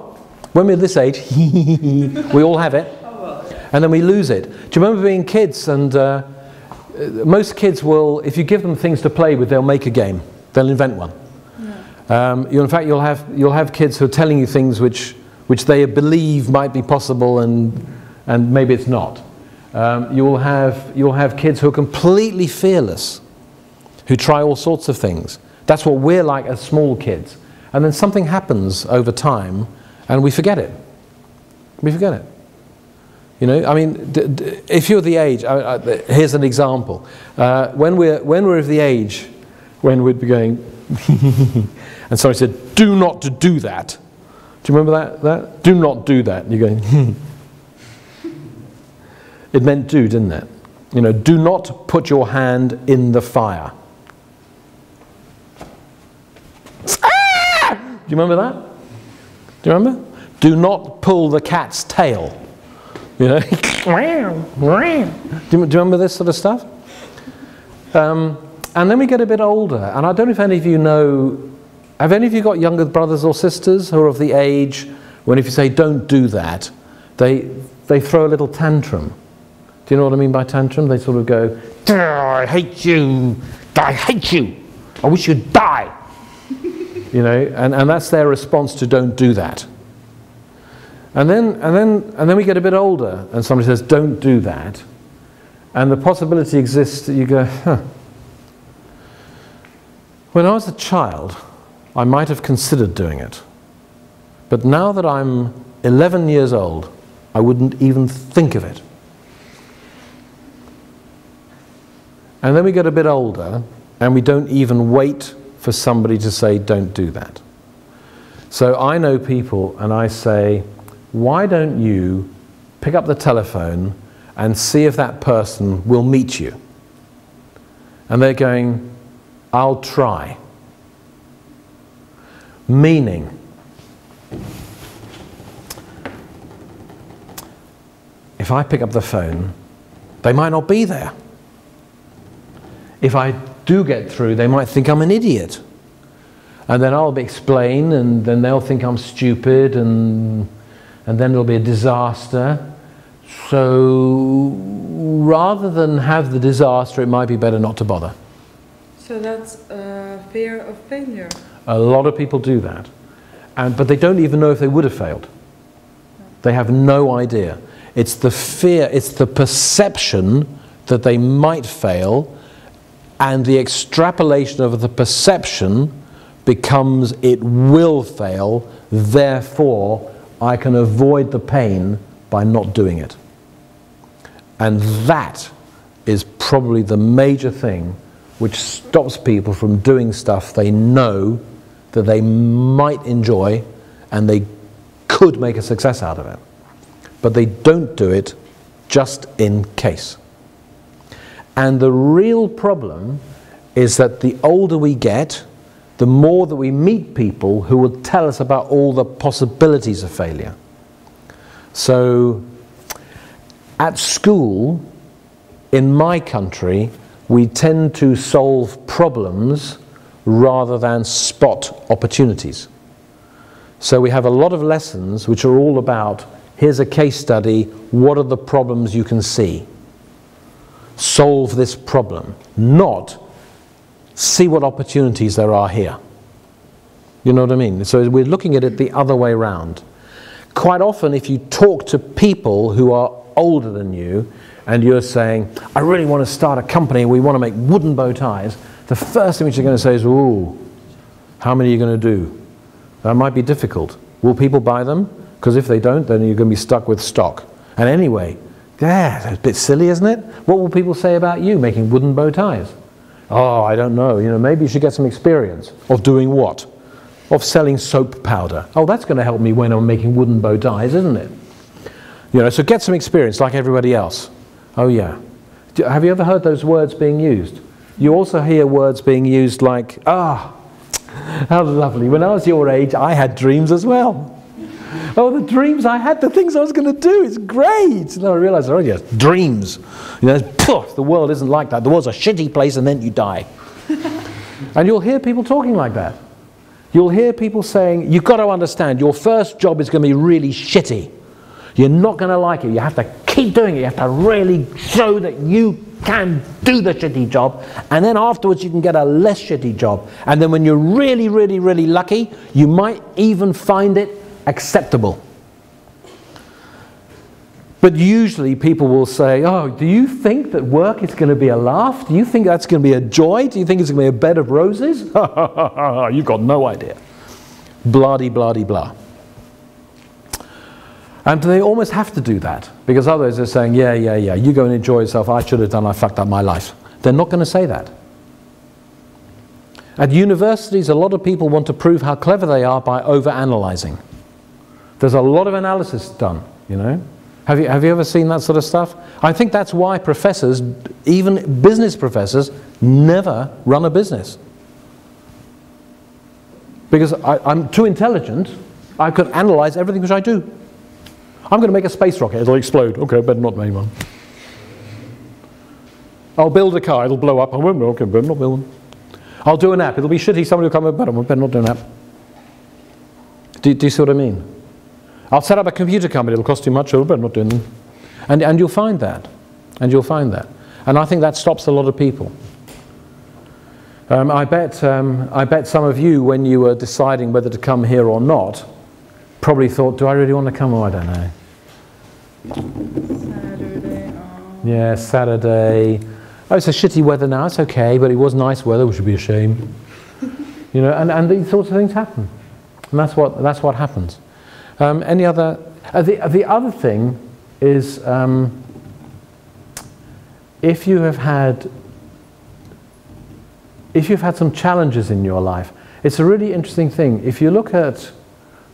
When we're this age, we all have it. Oh, well, yeah. And then we lose it. Do you remember being kids? And most kids will, if you give them things to play with, they'll make a game. They'll invent one. Yeah. In fact, you'll have kids who are telling you things which they believe might be possible, and maybe it's not. You'll have kids who are completely fearless, who try all sorts of things. That's what we're like as small kids. And then something happens over time, and we forget it. We forget it. You know, I mean, if you're the age, here's an example. When we're of the age when we'd be going, and somebody said, "Do not to do that." Do you remember that? Do not do that. And you're going, It meant do, didn't it? You know, do not put your hand in the fire. Ah! Do you remember that? Do you remember? Do not pull the cat's tail. You know? Do you remember this sort of stuff? And then we get a bit older, and I don't know if any of you know, have any of you got younger brothers or sisters who are of the age when if you say don't do that, they throw a little tantrum. Do you know what I mean by tantrum? They sort of go, I hate you, I hate you, I wish you'd die. You know, and that's their response to don't do that. And then we get a bit older, and somebody says, don't do that. And the possibility exists that you go, huh. When I was a child, I might have considered doing it. But now that I'm 11 years old, I wouldn't even think of it. And then we get a bit older, and we don't even wait for somebody to say, don't do that. So I know people, and I say, why don't you pick up the telephone and see if that person will meet you? And they're going, I'll try. Meaning, if I pick up the phone, they might not be there. If I do get through, they might think I'm an idiot. And then I'll explain, and then they'll think I'm stupid, and then it'll be a disaster. So rather than have the disaster, it might be better not to bother. So that's fear of failure. A lot of people do that. But they don't even know if they would have failed. They have no idea. It's the fear, it's the perception that they might fail, and the extrapolation of the perception becomes it will fail, therefore I can avoid the pain by not doing it. And that is probably the major thing which stops people from doing stuff they know that they might enjoy and they could make a success out of it. But they don't do it just in case. And the real problem is that the older we get, the more that we meet people who will tell us about all the possibilities of failure. So at school, in my country, we tend to solve problems rather than spot opportunities. So we have a lot of lessons which are all about, here's a case study, what are the problems you can see? Solve this problem, not see what opportunities there are here. You know what I mean? So we're looking at it the other way around. Quite often, if you talk to people who are older than you, and you're saying, I really want to start a company, we want to make wooden bow ties, the first thing which you're going to say is, ooh, how many are you going to do? That might be difficult. Will people buy them? Because if they don't, then you're going to be stuck with stock. And anyway, yeah, that's a bit silly, isn't it? What will people say about you making wooden bow ties? Oh, I don't know. You know, maybe you should get some experience. Of doing what? Of selling soap powder. Oh, that's going to help me when I'm making wooden bow ties, isn't it? You know, so get some experience like everybody else. Oh yeah. Have you ever heard those words being used? You also hear words being used like, ah, how lovely. When I was your age, I had dreams as well. Oh, the dreams I had, the things I was going to do, it's great. And then I realized, oh yes, dreams. You know, poof, the world isn't like that. The world's a shitty place and then you die. And you'll hear people talking like that. You'll hear people saying, you've got to understand, your first job is going to be really shitty. You're not going to like it. You have to keep doing it. You have to really show that you can do the shitty job. And then afterwards you can get a less shitty job. And then when you're really, really, really lucky, you might even find it acceptable. But usually people will say, oh, do you think that work is going to be a laugh? Do you think that's going to be a joy? Do you think it's going to be a bed of roses? You've got no idea. Blah-de-blah-de-blah. And they almost have to do that, because otherwise they're saying, yeah, you go and enjoy yourself, I should have done, I fucked up my life. They're not going to say that. At universities, a lot of people want to prove how clever they are by over-analyzing. There's a lot of analysis done, you know. Have you ever seen that sort of stuff? I think that's why professors, even business professors, never run a business. Because I'm too intelligent, I could analyze everything which I do. I'm going to make a space rocket, it'll explode. Okay, better not make one. I'll build a car, it'll blow up. I won't, okay, better not build one. I'll do an app, it'll be shitty, somebody will come up, better not do an app. Do you see what I mean? I'll set up a computer company, it'll cost too much, so I better not do anything. And you'll find that. And you'll find that. And I think that stops a lot of people. I bet some of you, when you were deciding whether to come here or not, probably thought, do I really want to come? Oh, I don't know. Saturday. Yeah, Saturday. Oh, it's a shitty weather now, it's okay, but it was nice weather, which would be a shame. You know, and these sorts of things happen. And that's what happens. Any other? The other thing is, if you've had some challenges in your life, it's a really interesting thing. If you look at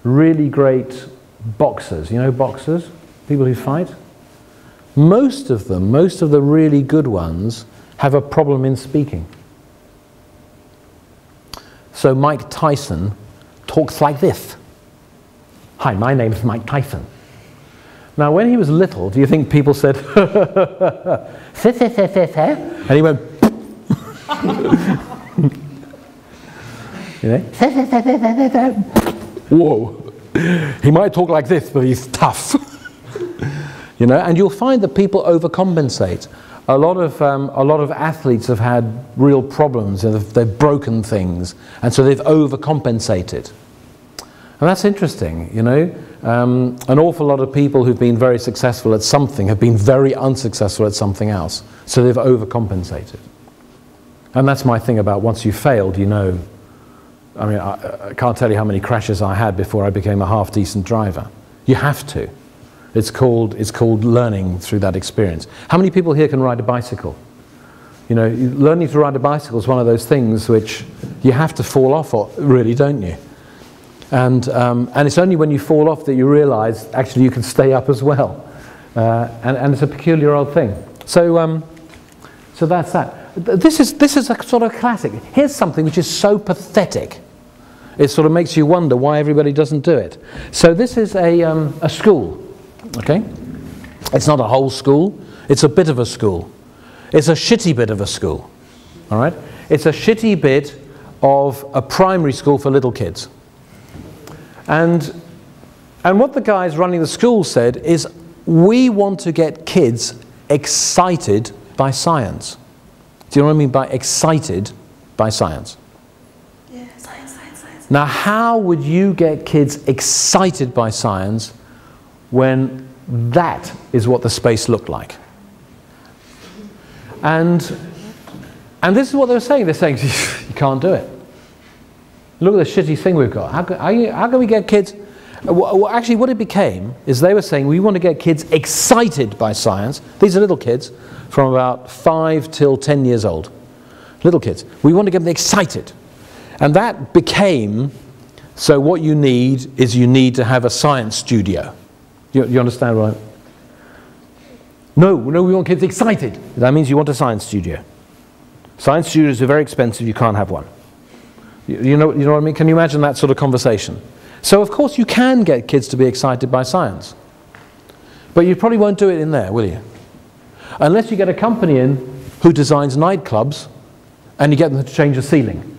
really great boxers, you know boxers, people who fight, most of the really good ones have a problem in speaking. So Mike Tyson talks like this. Hi, my name is Mike Tyson. Now, when he was little, do you think people said, and he went, you know, whoa. He might talk like this, but he's tough. You know, and you'll find that people overcompensate. A lot of athletes have had real problems, and they've broken things, and so they've overcompensated. And that's interesting, you know. An awful lot of people who've been very successful at something have been very unsuccessful at something else. So they've overcompensated. And that's my thing about once you've failed, you know. I mean, I can't tell you how many crashes I had before I became a half-decent driver. You have to. It's called learning through that experience. How many people here can ride a bicycle? You know, learning to ride a bicycle is one of those things which you have to fall off, really, don't you? And it's only when you fall off that you realize actually you can stay up as well. And it's a peculiar old thing. So that's that. This is a sort of classic. Here's something which is so pathetic. It sort of makes you wonder why everybody doesn't do it. So this is a school, okay? It's not a whole school. It's a bit of a school. It's a shitty bit of a school, all right? It's a shitty bit of a primary school for little kids. And what the guys running the school said is, we want to get kids excited by science. Do you know what I mean by excited by science? Yeah, science. Now, how would you get kids excited by science when that is what the space looked like? And this is what they were saying. They're saying, you can't do it. Look at the shitty thing we've got. How can we get kids? Well, actually, what it became is they were saying we want to get kids excited by science. These are little kids from about 5 till 10 years old. Little kids. We want to get them excited. And that became, so what you need is you need to have a science studio. You understand what No, we want kids excited. That means you want a science studio. Science studios are very expensive, you can't have one. You know what I mean? Can you imagine that sort of conversation? So of course you can get kids to be excited by science. But you probably won't do it in there, will you? Unless you get a company in who designs nightclubs and you get them to change the ceiling.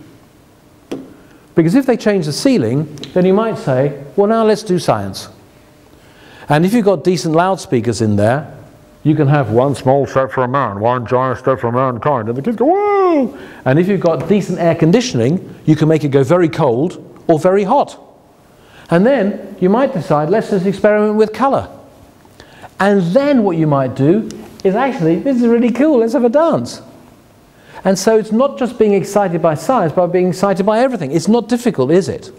Because if they change the ceiling, then you might say, well, now let's do science. And if you've got decent loudspeakers in there, you can have one small step for a man, one giant step for mankind, and the kids go, whoa! And if you've got decent air conditioning, you can make it go very cold or very hot. And then you might decide, let's just experiment with colour. And then what you might do is actually, this is really cool, let's have a dance. And so it's not just being excited by science, but being excited by everything. It's not difficult, is it?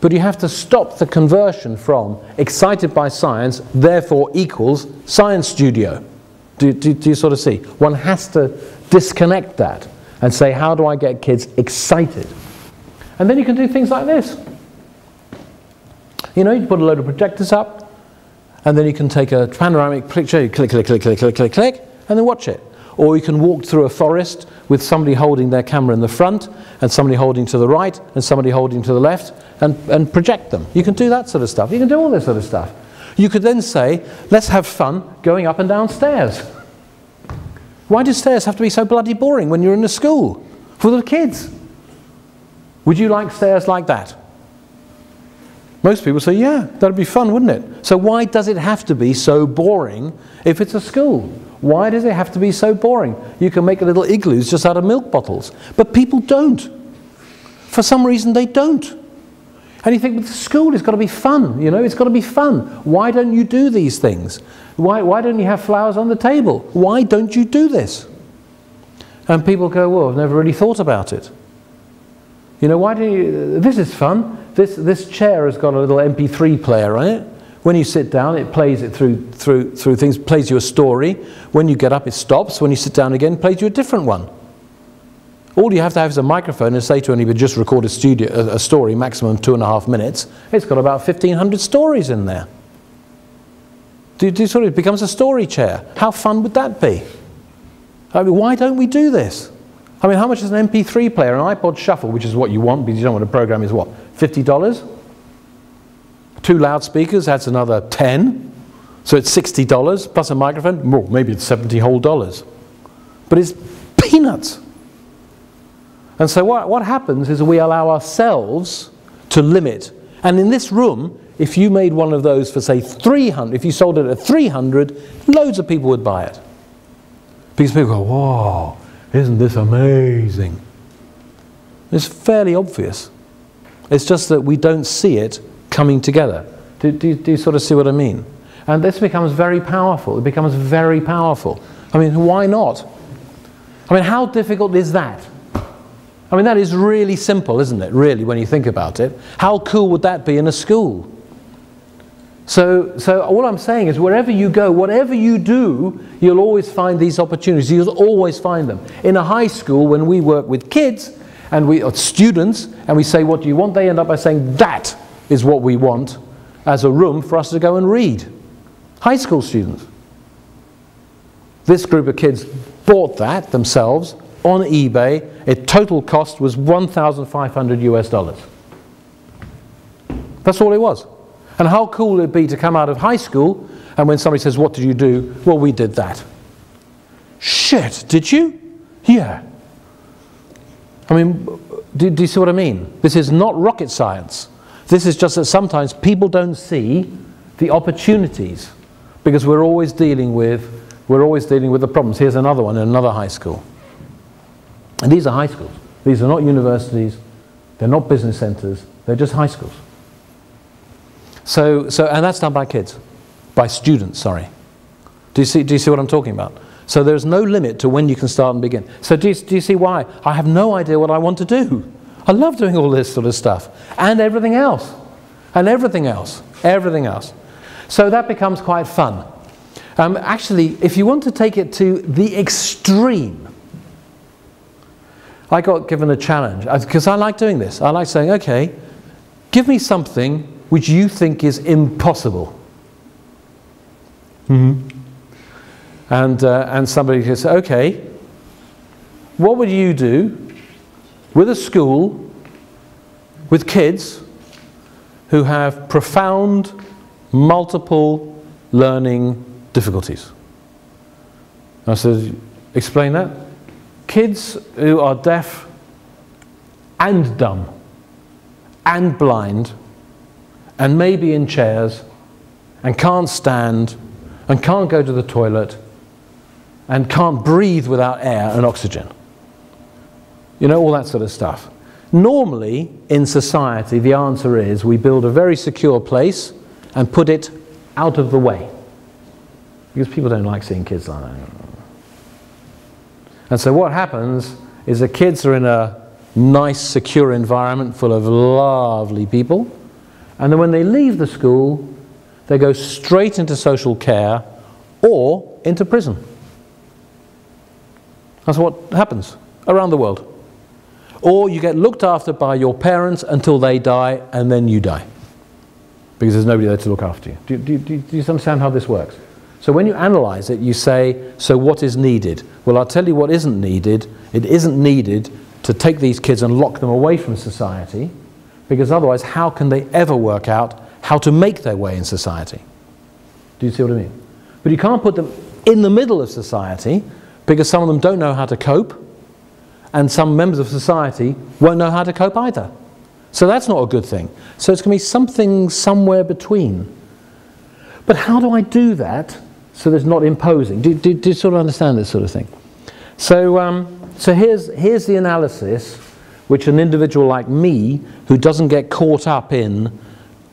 But you have to stop the conversion from excited by science, therefore equals science studio. Do you sort of see? One has to disconnect that and say, how do I get kids excited? And then you can do things like this. You know, you put a load of projectors up, and then you can take a panoramic picture, you click, click, click, click, click, click, click, and then watch it. Or you can walk through a forest with somebody holding their camera in the front, and somebody holding to the right, and somebody holding to the left, and project them. You can do that sort of stuff. You can do all this sort of stuff. You could then say, let's have fun going up and down stairs. Why do stairs have to be so bloody boring when you're in a school? For the kids. Would you like stairs like that? Most people say, yeah, that'd be fun, wouldn't it? So why does it have to be so boring if it's a school? Why does it have to be so boring? You can make little igloos just out of milk bottles. But people don't. For some reason they don't. And you think, but the school has got to be fun, you know, it's got to be fun. Why don't you do these things? Why don't you have flowers on the table? Why don't you do this? And people go, well, I've never really thought about it. You know, why do you, this is fun. This chair has got a little MP3 player on it. When you sit down, it plays it through things, plays you a story. When you get up, it stops. When you sit down again, it plays you a different one. All you have to have is a microphone and say to anybody, just record a story, maximum 2.5 minutes. It's got about 1,500 stories in there. It becomes a story chair. How fun would that be? I mean, why don't we do this? I mean, how much is an MP3 player? An iPod Shuffle, which is what you want, because you don't want to program, is what? $50? 2 loudspeakers, that's another 10. So it's $60 plus a microphone. Well, maybe it's $70 whole. But it's peanuts. And so what happens is we allow ourselves to limit. And in this room, if you made one of those for, say, 300, if you sold it at 300, loads of people would buy it. Because people go, whoa, isn't this amazing? It's fairly obvious. It's just that we don't see it coming together. Do you sort of see what I mean? And this becomes very powerful. It becomes very powerful. I mean, why not? I mean, how difficult is that? I mean, that is really simple, isn't it, really, when you think about it? How cool would that be in a school? So all I'm saying is, wherever you go, whatever you do, you'll always find these opportunities. You'll always find them. In a high school, when we work with kids, and students, and we say, what do you want? They end up by saying, that is what we want as a room for us to go and read. High school students. This group of kids bought that themselves on eBay. Its total cost was $1,500 US. That's all it was. And how cool would it be to come out of high school, and when somebody says, what did you do? Well, we did that. Shit, did you? Yeah. I mean, do you see what I mean? This is not rocket science. This is just that sometimes people don't see the opportunities, because we're always dealing with the problems. Here's another one in another high school. And these are high schools. These are not universities. They're not business centers. They're just high schools. So and that's done by kids, by students. Sorry. Do you see what I'm talking about? So there's no limit to when you can start and begin. So do you see why? I have no idea what I want to do. I love doing all this sort of stuff and everything else, and everything else, everything else. So that becomes quite fun. Actually, if you want to take it to the extreme, I got given a challenge, because I like doing this. I like saying, okay, give me something which you think is impossible. And somebody says, okay, what would you do with a school, with kids, who have profound, multiple learning difficulties. I said, explain that. Kids who are deaf and dumb and blind and maybe in chairs and can't stand and can't go to the toilet and can't breathe without air and oxygen. You know, all that sort of stuff. Normally, in society, the answer is we build a very secure place and put it out of the way. Because people don't like seeing kids like that. And so what happens is the kids are in a nice, secure environment full of lovely people. And then when they leave the school, they go straight into social care or into prison. That's what happens around the world. Or you get looked after by your parents until they die, and then you die. Because there's nobody there to look after you. Do you understand how this works? So when you analyze it, you say, so what is needed? Well, I'll tell you what isn't needed. It isn't needed to take these kids and lock them away from society, because otherwise, how can they ever work out how to make their way in society? Do you see what I mean? But you can't put them in the middle of society, because some of them don't know how to cope, and some members of society won't know how to cope either. So that's not a good thing. So it's going to be something somewhere between. But how do I do that so that it's not imposing? Do you sort of understand this sort of thing? So, so here's the analysis which an individual like me, who doesn't get caught up in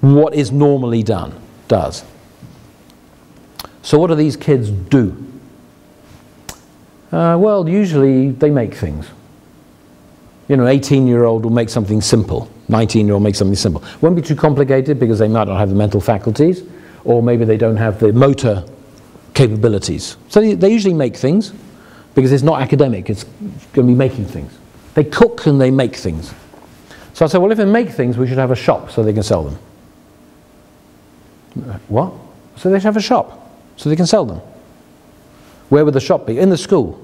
what is normally done, does. So what do these kids do? Well, usually they make things. You know, an 18-year-old will make something simple. 19-year-old makes something simple. It won't be too complicated because they might not have the mental faculties, or maybe they don't have the motor capabilities. So they usually make things because it's not academic, it's going to be making things. They cook and they make things. So I said, well, if they make things, we should have a shop so they can sell them. What? So they should have a shop so they can sell them. Where would the shop be? In the school.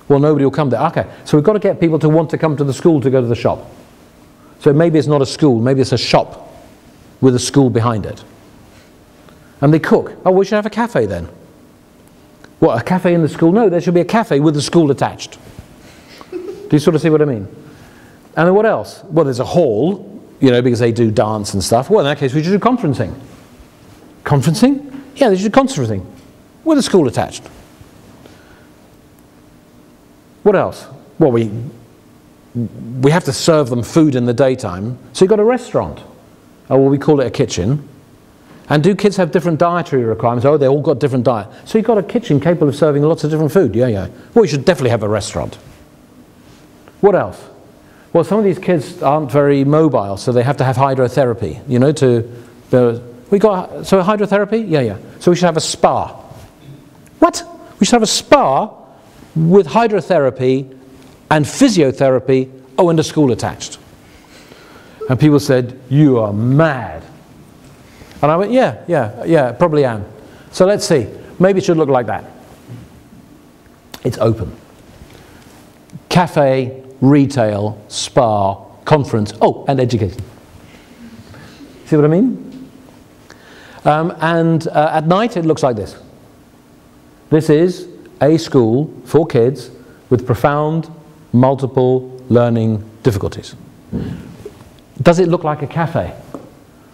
Well, nobody will come there. Okay, so we've got to get people to want to come to the school to go to the shop. So maybe it's not a school, maybe it's a shop with a school behind it. And they cook. Oh, we should have a cafe then. What, a cafe in the school? No, there should be a cafe with the school attached. Do you sort of see what I mean? And then what else? Well, there's a hall, you know, because they do dance and stuff. Well, in that case, we should do conferencing. Conferencing? Yeah, they should do conferencing with a school attached. What else? Well, we have to serve them food in the daytime, so you've got a restaurant. Oh, well, we call it a kitchen. And do kids have different dietary requirements? Oh, they all got different diet. So you've got a kitchen capable of serving lots of different food. Yeah, yeah. Well, you should definitely have a restaurant. What else? Well, some of these kids aren't very mobile, so they have to have hydrotherapy, you know, so hydrotherapy? Yeah, yeah. So we should have a spa. What? We should have a spa with hydrotherapy and physiotherapy, oh, and a school attached. And people said, you are mad. And I went, yeah, probably am. So let's see. Maybe it should look like that. It's open. Cafe, retail, spa, conference, oh, and education. See what I mean? At night it looks like this. This is a school for kids with profound, multiple learning difficulties. Does it look like a cafe?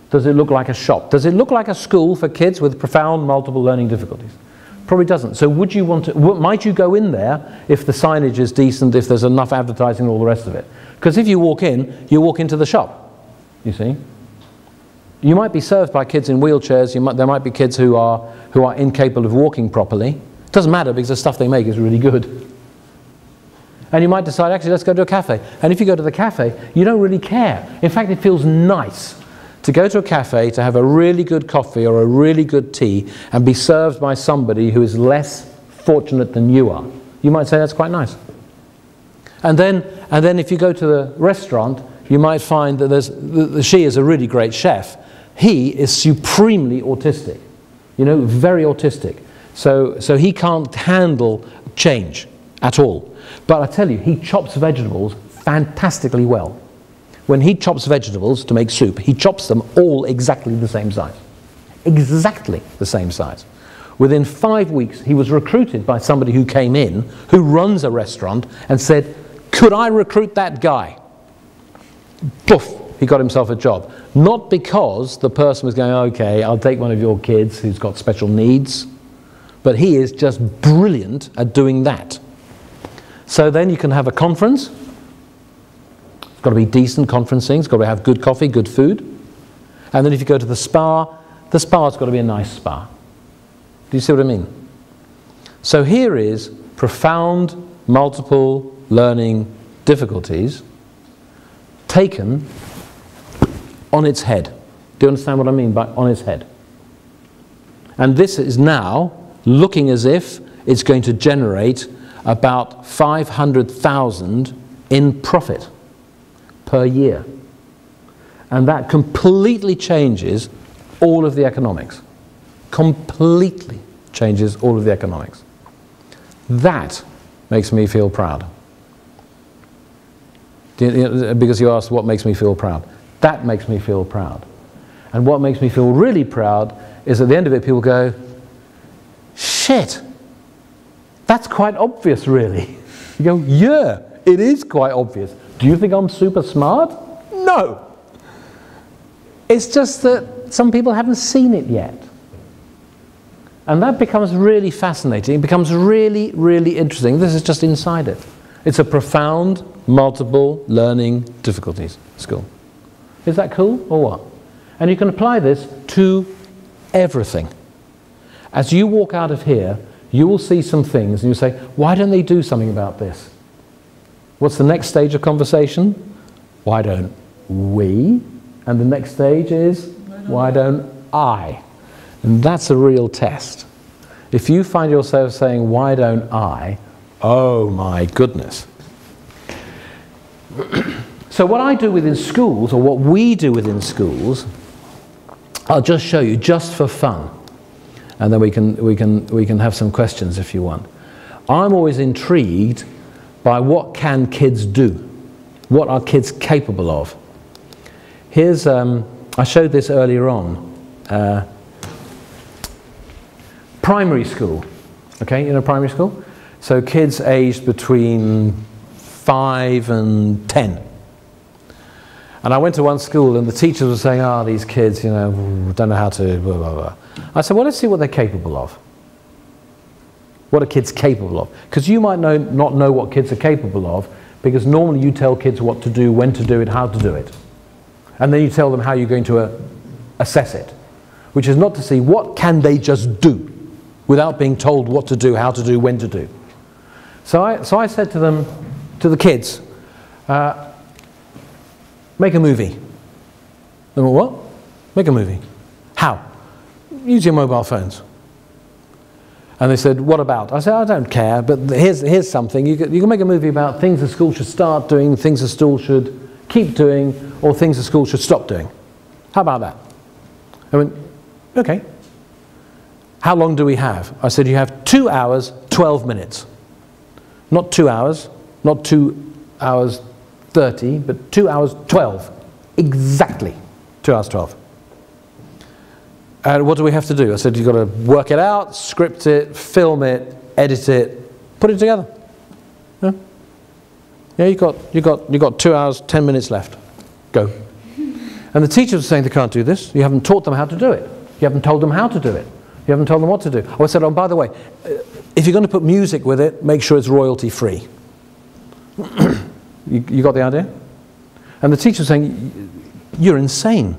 Does it look like a shop? Does it look like a school for kids with profound, multiple learning difficulties? Probably doesn't. So would you want to, might you go in there if the signage is decent, if there's enough advertising and all the rest of it? Because if you walk in, you walk into the shop, you see. You might be served by kids in wheelchairs, there might be kids who are incapable of walking properly. It doesn't matter because the stuff they make is really good. And you might decide, actually, let's go to a cafe. And if you go to the cafe, you don't really care. In fact, it feels nice to go to a cafe to have a really good coffee or a really good tea and be served by somebody who is less fortunate than you are. You might say that's quite nice. And then if you go to the restaurant, you might find that she is a really great chef. He is supremely autistic, you know, very autistic. So he can't handle change at all. But I tell you, he chops vegetables fantastically well. when he chops vegetables to make soup, he chops them all exactly the same size. Exactly the same size. Within 5 weeks, he was recruited by somebody who came in, who runs a restaurant, and said, could I recruit that guy? Poof, he got himself a job. Not because the person was going, okay, I'll take one of your kids who's got special needs, but he is just brilliant at doing that. So then you can have a conference. It's got to be decent conferencing. It's got to have good coffee, good food. And then if you go to the spa's got to be a nice spa. Do you see what I mean? So here is profound multiple learning difficulties taken on its head. Do you understand what I mean by on its head? And this is now looking as if it's going to generate about 500,000 in profit per year. And that completely changes all of the economics. Completely changes all of the economics. That makes me feel proud. Because you asked what makes me feel proud. That makes me feel proud. And what makes me feel really proud is at the end of it people go, shit, that's quite obvious really. You go, yeah, it is quite obvious. Do you think I'm super smart? No. It's just that some people haven't seen it yet. And that becomes really fascinating. It becomes really, really interesting. This is just inside it. It's a profound, multiple learning difficulties school. Is that cool or what? And you can apply this to everything. As you walk out of here, you will see some things and you say, why don't they do something about this? What's the next stage of conversation? Why don't we? And the next stage is, why don't I? And that's a real test. If you find yourself saying, why don't I? Oh my goodness. So what I do within schools, or what we do within schools, I'll just show you, just for fun. And then we can have some questions if you want. I'm always intrigued by what can kids do? What are kids capable of? Here's, I showed this earlier on. Primary school, okay, you know primary school? So kids aged between 5 and 10. And I went to one school and the teachers were saying, oh, these kids, you know, don't know how to, blah, blah, blah. I said, well, let's see what they're capable of. What are kids capable of? Because you might not know what kids are capable of, because normally you tell kids what to do, when to do it, how to do it. And then you tell them how you're going to assess it, which is not to see what can they just do without being told what to do, how to do, when to do. So I said to them, to the kids, make a movie. They went, what? Make a movie. How? Use your mobile phones. And they said, what about? I said, I don't care, but here's something. You can make a movie about things the school should start doing, things the school should keep doing, or things the school should stop doing. How about that? I went, okay. How long do we have? I said, you have 2 hours, 12 minutes. Not 2 hours, not 2 hours 30, but 2 hours 12. Exactly 2 hours 12. And what do we have to do? I said, you've got to work it out, script it, film it, edit it, put it together. Yeah, yeah, you got 2 hours, 10 minutes left. Go. And the teachers were saying they can't do this. You haven't taught them how to do it. You haven't told them how to do it. You haven't told them what to do. Oh, I said, oh, by the way, if you're going to put music with it, make sure it's royalty free. You got the idea? And the teacher was saying, you're insane.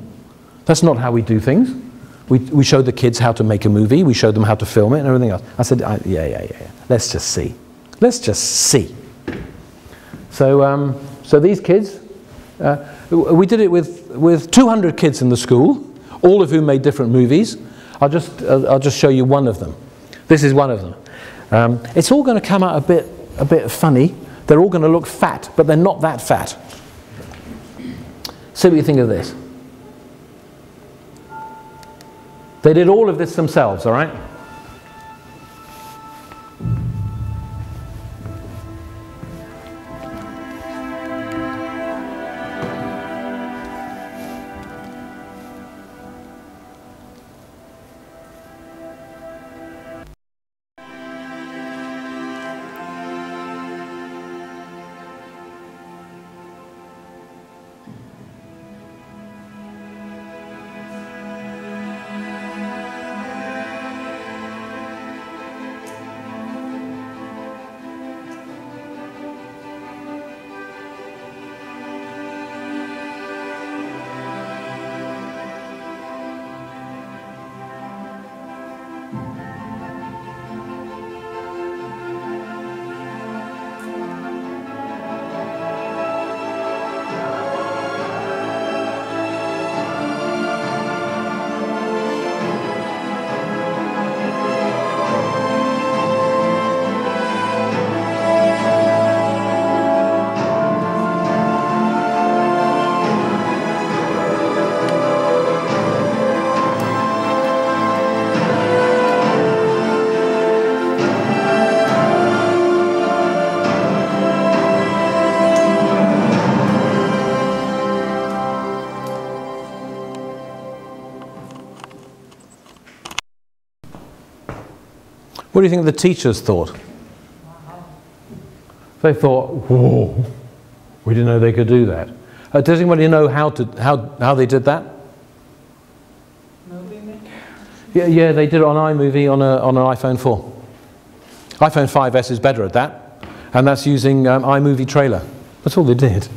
That's not how we do things. We showed the kids how to make a movie. We showed them how to film it and everything else. I said, yeah. Let's just see. Let's just see. So these kids, we did it with 200 kids in the school, all of whom made different movies. I'll just show you one of them. This is one of them. It's all going to come out a bit funny. They're all going to look fat, but they're not that fat. See what you think of this. They did all of this themselves, all right? What do you think the teachers thought? They thought, whoa, we didn't know they could do that. Does anybody know how they did that? Yeah, they did it on iMovie on an iPhone 4. iPhone 5S is better at that, and that's using iMovie Trailer. That's all they did.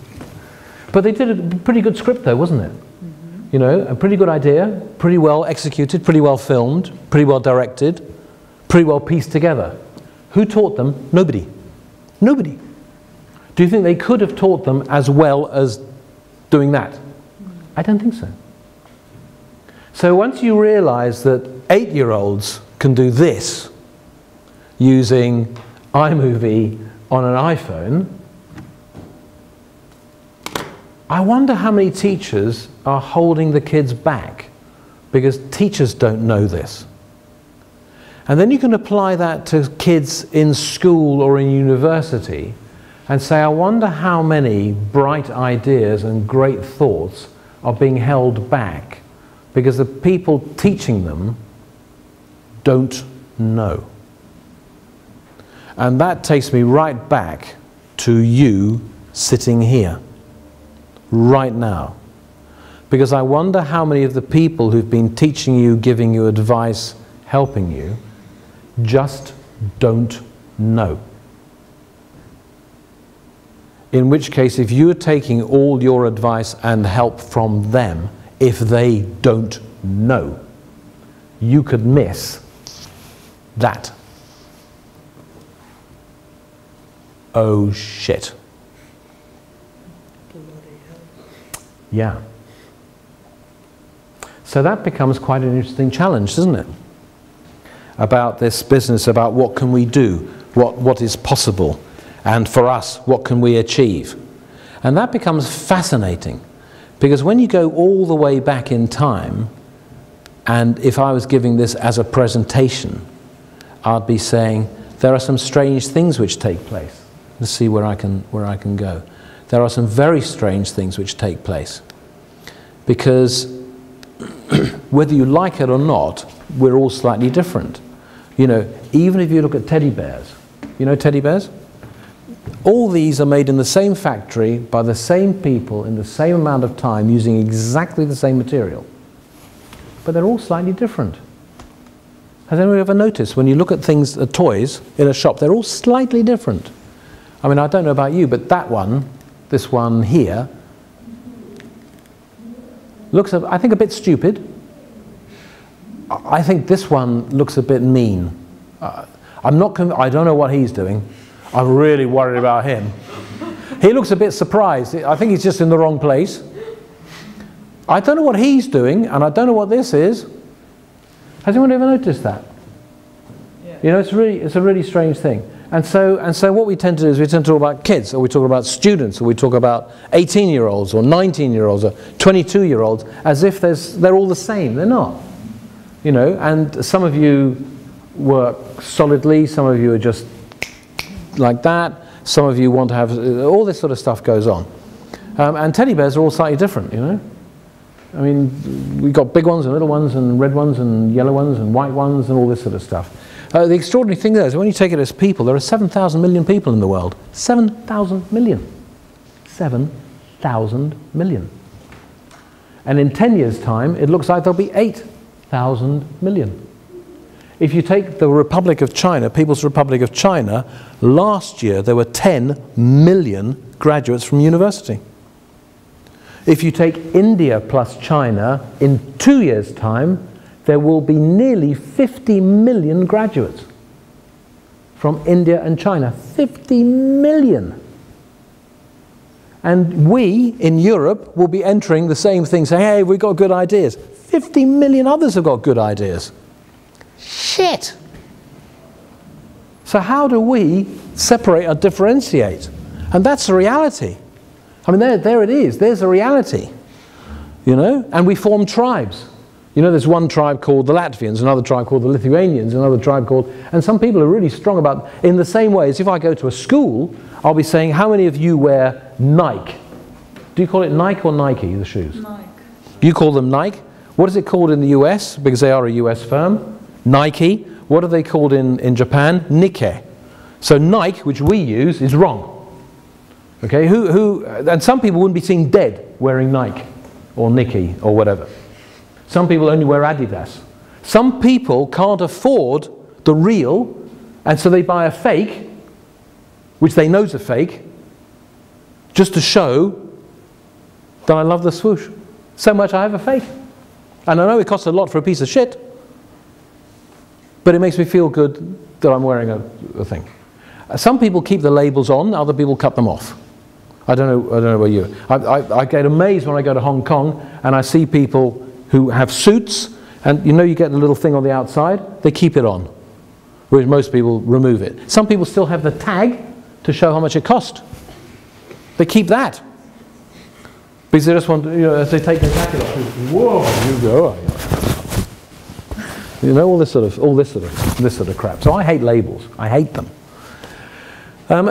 But they did a pretty good script though, wasn't it? Mm-hmm. You know, a pretty good idea, pretty well executed, pretty well filmed, pretty well directed, pretty well pieced together. Who taught them? Nobody. Nobody. Do you think they could have taught them as well as doing that? I don't think so. So once you realize that 8-year-olds can do this using iMovie on an iPhone, I wonder how many teachers are holding the kids back because teachers don't know this. And then you can apply that to kids in school or in university and say, I wonder how many bright ideas and great thoughts are being held back because the people teaching them don't know. And that takes me right back to you sitting here, right now. Because I wonder how many of the people who've been teaching you, giving you advice, helping you, just don't know. In which case, if you are taking all your advice and help from them, if they don't know, you could miss that. Oh shit. Yeah. So that becomes quite an interesting challenge, doesn't it? About this business, about what can we do, what is possible, and for us, what can we achieve? And that becomes fascinating, because when you go all the way back in time, and if I was giving this as a presentation, I'd be saying, there are some strange things which take place. Let's see where I can go. There are some very strange things which take place. Because whether you like it or not, we're all slightly different. You know, even if you look at teddy bears, you know teddy bears? All these are made in the same factory by the same people in the same amount of time using exactly the same material. But they're all slightly different. Has anyone ever noticed when you look at things, toys in a shop, they're all slightly different? I mean, I don't know about you, but that one, this one here, looks, I think, a bit stupid. I think this one looks a bit mean. I don't know what he's doing. I'm really worried about him. He looks a bit surprised. I think he's just in the wrong place. I don't know what he's doing, and I don't know what this is. Has anyone ever noticed that? Yeah. You know, it's a really strange thing. And so what we tend to do is we tend to talk about kids, or we talk about students, or we talk about 18-year-olds, or 19-year-olds, or 22-year-olds, as if they're all the same. They're not. You know, and some of you work solidly, some of you are just like that, some of you want to have, all this sort of stuff goes on. And teddy bears are all slightly different, you know. I mean, we've got big ones and little ones and red ones and yellow ones and white ones and all this sort of stuff. The extraordinary thing there is when you take it as people, there are 7,000 million people in the world. 7,000 million. 7,000 million. And in 10 years' time, it looks like there'll be 8,000 million. If you take the Republic of China, People's Republic of China, last year there were 10 million graduates from university. If you take India plus China, in 2 years' time, there will be nearly 50 million graduates from India and China. 50 million. And we, in Europe, will be entering the same thing, saying, hey, we've got good ideas. 50 million others have got good ideas. Shit! So how do we separate or differentiate? And that's the reality. I mean, there it is. There's a reality. You know? And we form tribes. You know, there's one tribe called the Latvians, another tribe called the Lithuanians, another tribe called... And some people are really strong about... In the same way as if I go to a school, I'll be saying, how many of you wear Nike? Do you call it Nike or Nike, the shoes? Nike. You call them Nike. What is it called in the US? Because they are a US firm. Nike. What are they called in Japan? Nikkei. So Nike, which we use, is wrong. Okay, and some people wouldn't be seen dead wearing Nike or Nikkei or whatever. Some people only wear Adidas. Some people can't afford the real, and so they buy a fake, which they know is a fake, just to show that I love the swoosh. So much I have a fake. And I know it costs a lot for a piece of shit, but it makes me feel good that I'm wearing a thing. Some people keep the labels on, other people cut them off. I don't know about you. I get amazed when I go to Hong Kong and I see people who have suits, and you know you get the little thing on the outside, they keep it on, whereas most people remove it. Some people still have the tag to show how much it cost. They keep that. Because they just want to, you know, as they take their jacket off, whoa, you go. You know, all this sort of crap. So I hate labels. I hate them.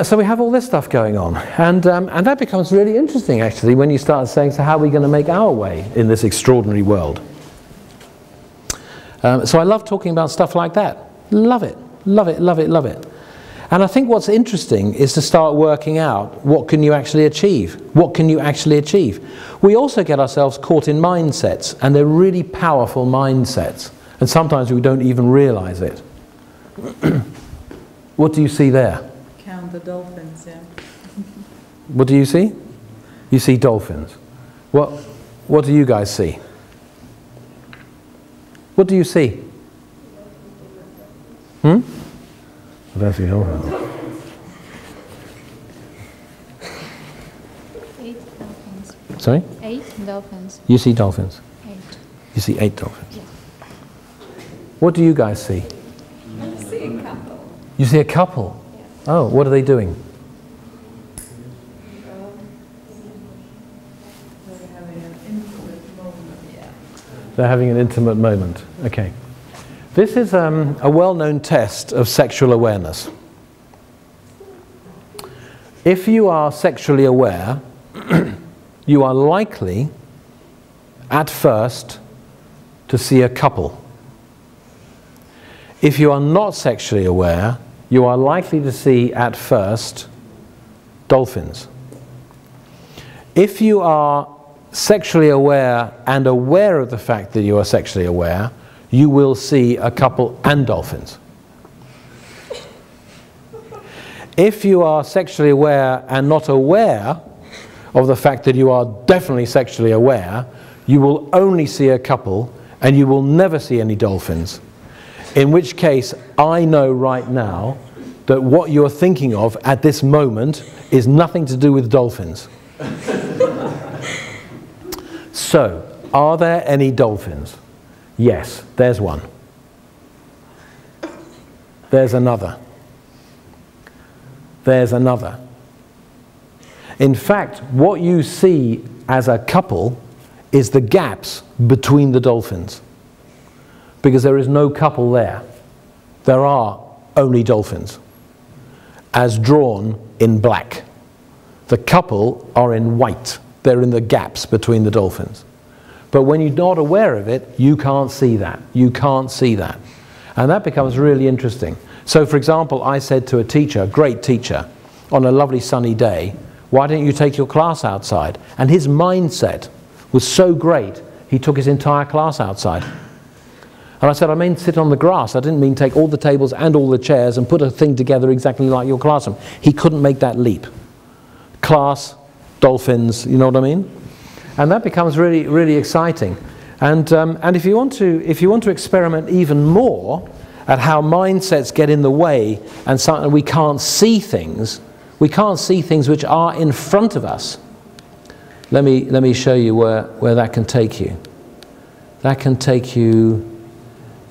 So we have all this stuff going on, and that becomes really interesting actually when you start saying, so how are we going to make our way in this extraordinary world? So I love talking about stuff like that. Love it, love it, love it, love it. And I think what's interesting is to start working out what can you actually achieve? What can you actually achieve? We also get ourselves caught in mindsets, and they're really powerful mindsets, and sometimes we don't even realize it. What do you see there? Count the dolphins, yeah. What do you see? You see dolphins. What do you guys see? What do you see? Hmm? That's the dolphins. 8 dolphins. Sorry? 8 dolphins. You see dolphins? 8. You see 8 dolphins. Yeah. What do you guys see? I see a couple. You see a couple? Yeah. Oh, what are they doing? They're having an intimate moment. Yeah. They're having an intimate moment. Okay. This is a well-known test of sexual awareness. If you are sexually aware, you are likely, at first, to see a couple. If you are not sexually aware, you are likely to see, at first, dolphins. If you are sexually aware and aware of the fact that you are sexually aware, you will see a couple and dolphins. If you are sexually aware and not aware of the fact that you are definitely sexually aware, you will only see a couple and you will never see any dolphins. In which case, I know right now that what you're thinking of at this moment is nothing to do with dolphins. So, are there any dolphins? Yes, there's one. There's another. There's another. In fact, what you see as a couple is the gaps between the dolphins. Because there is no couple there. There are only dolphins, as drawn in black. The couple are in white. They're in the gaps between the dolphins. But when you're not aware of it, you can't see that. You can't see that. And that becomes really interesting. So, for example, I said to a teacher, a great teacher, on a lovely sunny day, why don't you take your class outside? And his mindset was so great, he took his entire class outside. And I said, I mean sit on the grass. I didn't mean take all the tables and all the chairs and put a thing together exactly like your classroom. He couldn't make that leap. Class, dolphins, you know what I mean? And that becomes really, really exciting. And if you want to experiment even more at how mindsets get in the way and we can't see things which are in front of us. Let me show you where that can take you. That can take you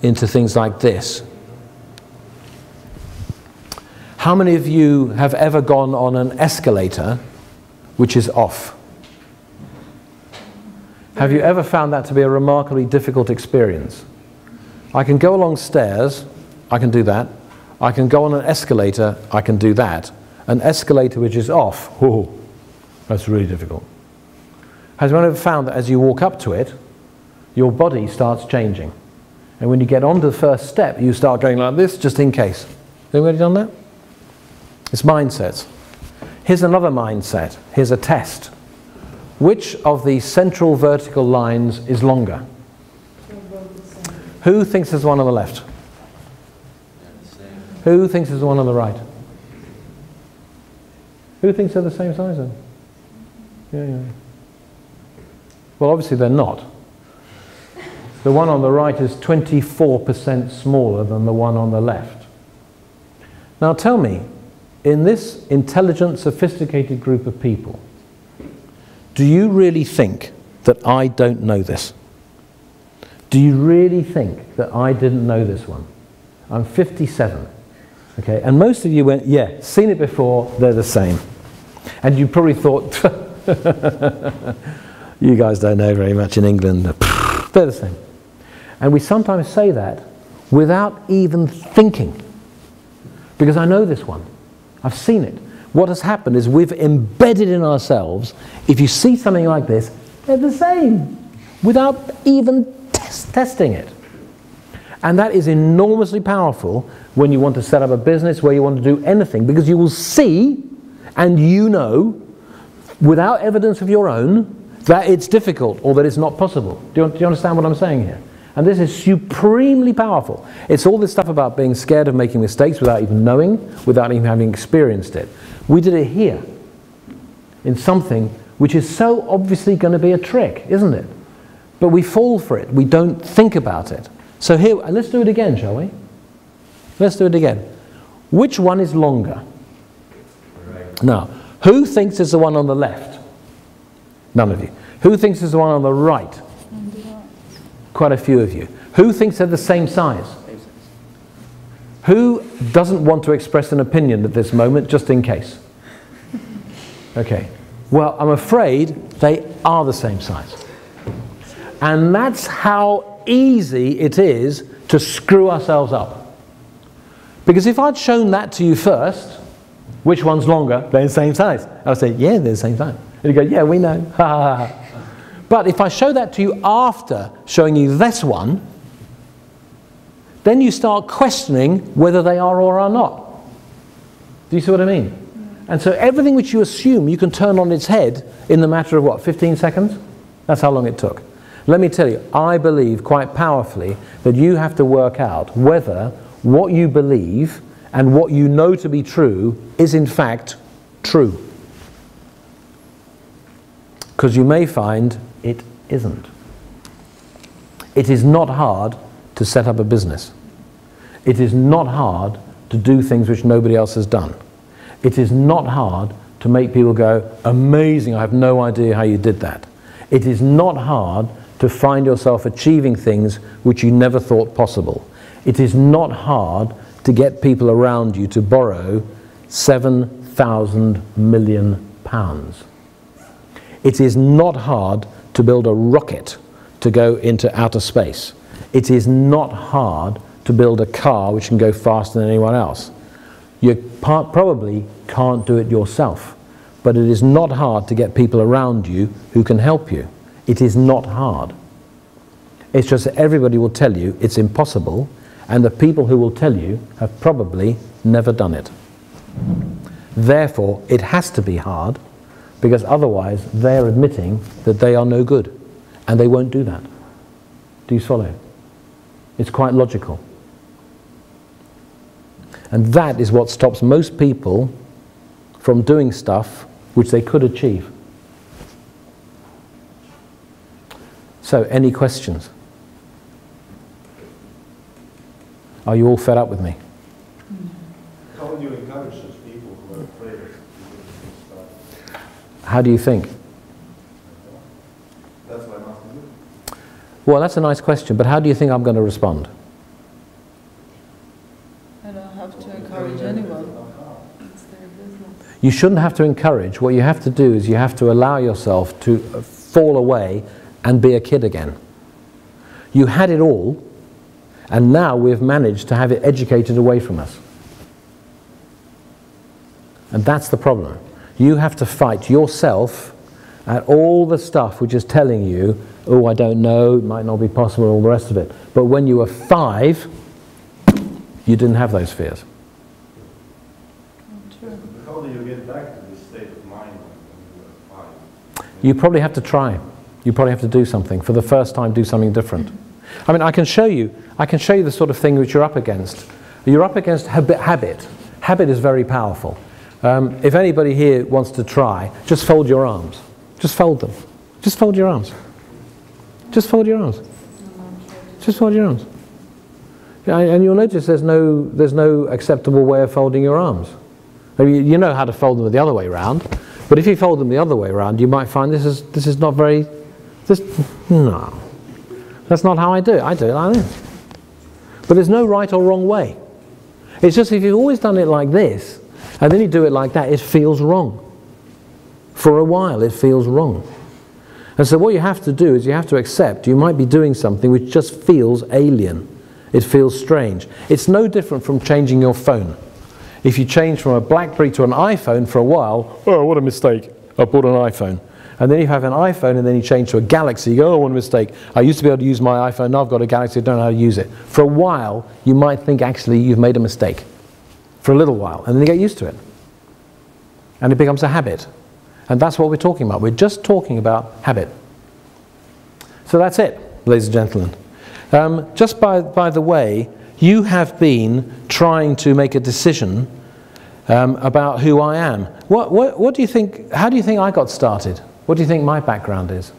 into things like this. How many of you have ever gone on an escalator which is off? Have you ever found that to be a remarkably difficult experience? I can go along stairs, I can do that. I can go on an escalator, I can do that. An escalator which is off, oh, that's really difficult. Has anyone ever found that as you walk up to it, your body starts changing? And when you get onto the first step, you start going like this, just in case. Anybody done that? It's mindsets. Here's another mindset. Here's a test. Which of the central vertical lines is longer? Who thinks there's one on the left? Who thinks there's one on the right? Who thinks they're the same size then? Yeah. Well, obviously they're not. The one on the right is 24% smaller than the one on the left. Now tell me, in this intelligent, sophisticated group of people, do you really think that I don't know this? Do you really think that I didn't know this one? I'm 57, okay? And most of you went, yeah, seen it before, they're the same. And you probably thought, you guys don't know very much in England, they're the same. And we sometimes say that without even thinking, because I know this one. I've seen it. What has happened is we've embedded in ourselves, if you see something like this, they're the same, without even testing it. And that is enormously powerful when you want to set up a business, where you want to do anything, because you will see, and you know, without evidence of your own, that it's difficult or that it's not possible. Do you understand what I'm saying here? And this is supremely powerful. It's all this stuff about being scared of making mistakes without even knowing, without even having experienced it. We did it here, in something which is so obviously going to be a trick, isn't it? But we fall for it. We don't think about it. So here, let's do it again, shall we? Let's do it again. Which one is longer? Right. Now, who thinks it's the one on the left? None of you. Who thinks it's the one on the right? Quite a few of you. Who thinks they're the same size? Who doesn't want to express an opinion at this moment, just in case? Okay. Well, I'm afraid they are the same size. And that's how easy it is to screw ourselves up. Because if I'd shown that to you first, which one's longer? They're the same size. I'd say, yeah, they're the same size. And you go, yeah, we know. Ha ha ha. But if I show that to you after showing you this one, then you start questioning whether they are or are not. Do you see what I mean? And so everything which you assume you can turn on its head in the matter of what, 15 seconds? That's how long it took. Let me tell you, I believe quite powerfully that you have to work out whether what you believe and what you know to be true is in fact true. Because you may find it isn't. It is not hard to set up a business. It is not hard to do things which nobody else has done. It is not hard to make people go, amazing, I have no idea how you did that. It is not hard to find yourself achieving things which you never thought possible. It is not hard to get people around you to borrow £7,000 million. It is not hard to build a rocket to go into outer space. It is not hard to build a car which can go faster than anyone else. You probably can't do it yourself, but it is not hard to get people around you who can help you. It is not hard. It's just that everybody will tell you it's impossible, and the people who will tell you have probably never done it. Therefore, it has to be hard, because otherwise they're admitting that they are no good, and they won't do that. Do you follow? It's quite logical. And that is what stops most people from doing stuff which they could achieve. So, any questions? Are you all fed up with me? How would you encourage those people who are afraid of doing stuff? How do you think? That's what I'm asking you. Well, that's a nice question, but how do you think I'm going to respond? I don't have to encourage anyone. It's their business. You shouldn't have to encourage. What you have to do is you have to allow yourself to fall away and be a kid again. You had it all, and now we've managed to have it educated away from us. And that's the problem. You have to fight yourself at all the stuff which is telling you, oh, I don't know, it might not be possible, all the rest of it. But when you were 5, you didn't have those fears. How do you get back to this state of mind when you are 5? You probably have to try. You probably have to do something. For the first time, do something different. I mean, I can show you the sort of thing which you're up against. You're up against habit. Habit is very powerful. If anybody here wants to try, just fold your arms. Just fold them. Just fold your arms. Just fold your arms. Just fold your arms. And you'll notice there's no acceptable way of folding your arms. I mean, you know how to fold them the other way around, but if you fold them the other way around, you might find this is not very. No, that's not how I do it. I do it like this. But there's no right or wrong way. It's just if you've always done it like this, and then you do it like that, it feels wrong. For a while, it feels wrong. And so what you have to do is you have to accept you might be doing something which just feels alien. It feels strange. It's no different from changing your phone. If you change from a BlackBerry to an iPhone for a while, oh, what a mistake, I bought an iPhone. And then you have an iPhone and then you change to a Galaxy, you go, oh, what a mistake. I used to be able to use my iPhone, now I've got a Galaxy, I don't know how to use it. For a while, you might think actually you've made a mistake. For a little while, and then you get used to it. And it becomes a habit. And that's what we're talking about. We're just talking about habit. So that's it, ladies and gentlemen. Just by the way, you have been trying to make a decision about who I am. What do you think, how do you think I got started? What do you think my background is?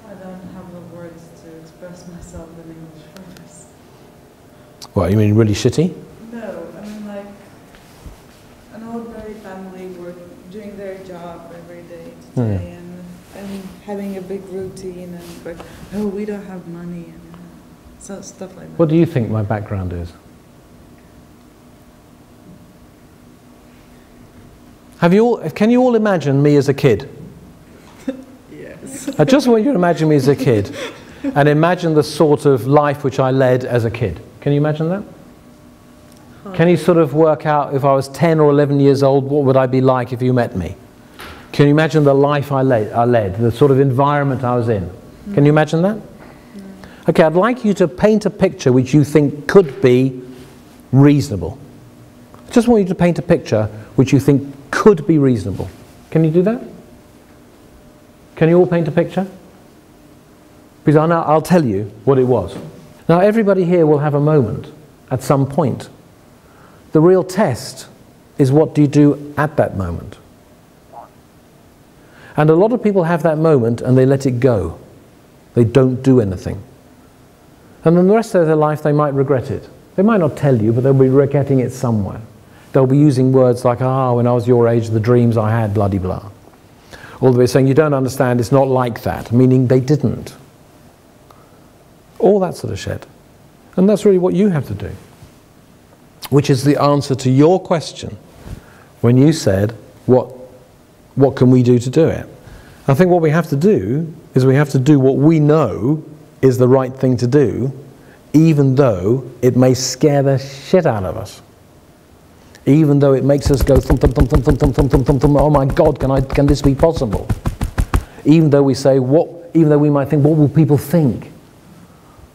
I don't have the words to express myself in English first. What, you mean really shitty? No, I mean like an ordinary family doing their job every day today and having a big routine and but oh, we don't have money and so stuff like that. What do you think my background is? Can you all imagine me as a kid? Yes. I just want you to imagine me as a kid and imagine the sort of life which I led as a kid. Can you imagine that? Can you sort of work out if I was 10 or 11 years old, what would I be like if you met me? Can you imagine the life I led, the sort of environment I was in? Can you imagine that? Okay, I'd like you to paint a picture which you think could be reasonable. I just want you to paint a picture which you think could be reasonable. Can you do that? Can you all paint a picture? Because I'll tell you what it was. Now everybody here will have a moment at some point. The real test is what do you do at that moment? And a lot of people have that moment and they let it go. They don't do anything. And then the rest of their life they might regret it. They might not tell you, but they'll be regretting it somewhere. They'll be using words like, when I was your age, the dreams I had, blah-de-blah. Or they'll be saying, you don't understand, it's not like that, meaning they didn't. All that sort of shit. And that's really what you have to do. Which is the answer to your question when you said, what can we do to do it? I think what we have to do is we have to do what we know is the right thing to do, even though it may scare the shit out of us. Even though it makes us go thump, thump, thump, thump, thump, thump, thump, thump, thump, thump, oh my God, can this be possible? Even though we say, even though we might think, what will people think?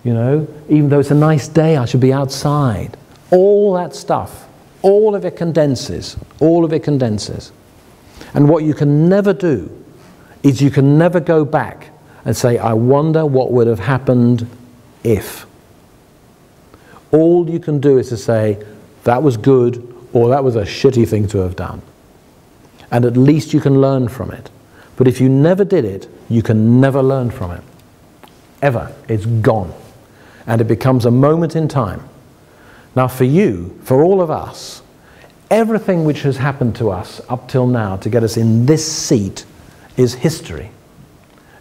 You know, even though it's a nice day, I should be outside. All that stuff, all of it condenses, all of it condenses. And what you can never do is you can never go back and say, I wonder what would have happened if. All you can do is to say, that was good, or that was a shitty thing to have done. And at least you can learn from it. But if you never did it, you can never learn from it. Ever. It's gone. And it becomes a moment in time. Now for you, for all of us, everything which has happened to us up till now to get us in this seat is history.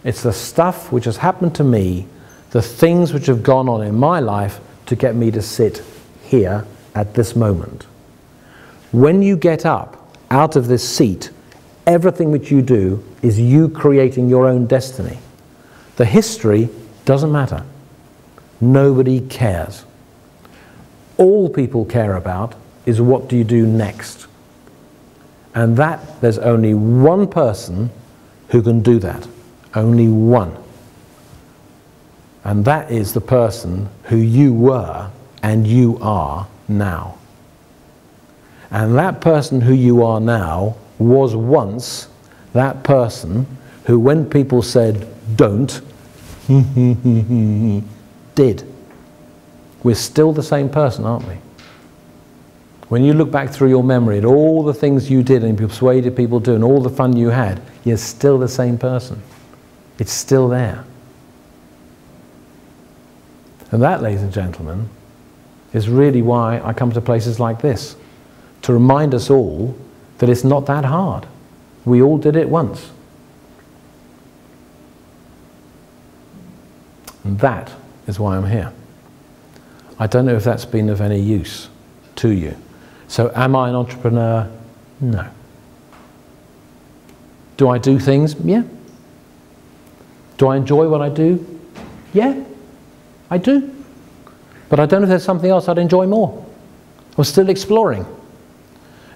It's the stuff which has happened to me, the things which have gone on in my life to get me to sit here at this moment. When you get up out of this seat, everything which you do is you creating your own destiny. The history doesn't matter. Nobody cares. All people care about is what do you do next? And that, there's only one person who can do that. Only one. And that is the person who you were and you are now. And that person who you are now was once that person who, when people said don't, did. We're still the same person, aren't we? When you look back through your memory at all the things you did and you persuaded people to and all the fun you had, you're still the same person. It's still there. And that, ladies and gentlemen, is really why I come to places like this, to remind us all that it's not that hard. We all did it once. And that is why I'm here. I don't know if that's been of any use to you. So am I an entrepreneur? No. Do I do things? Yeah. Do I enjoy what I do? Yeah, I do. But I don't know if there's something else I'd enjoy more. I'm still exploring.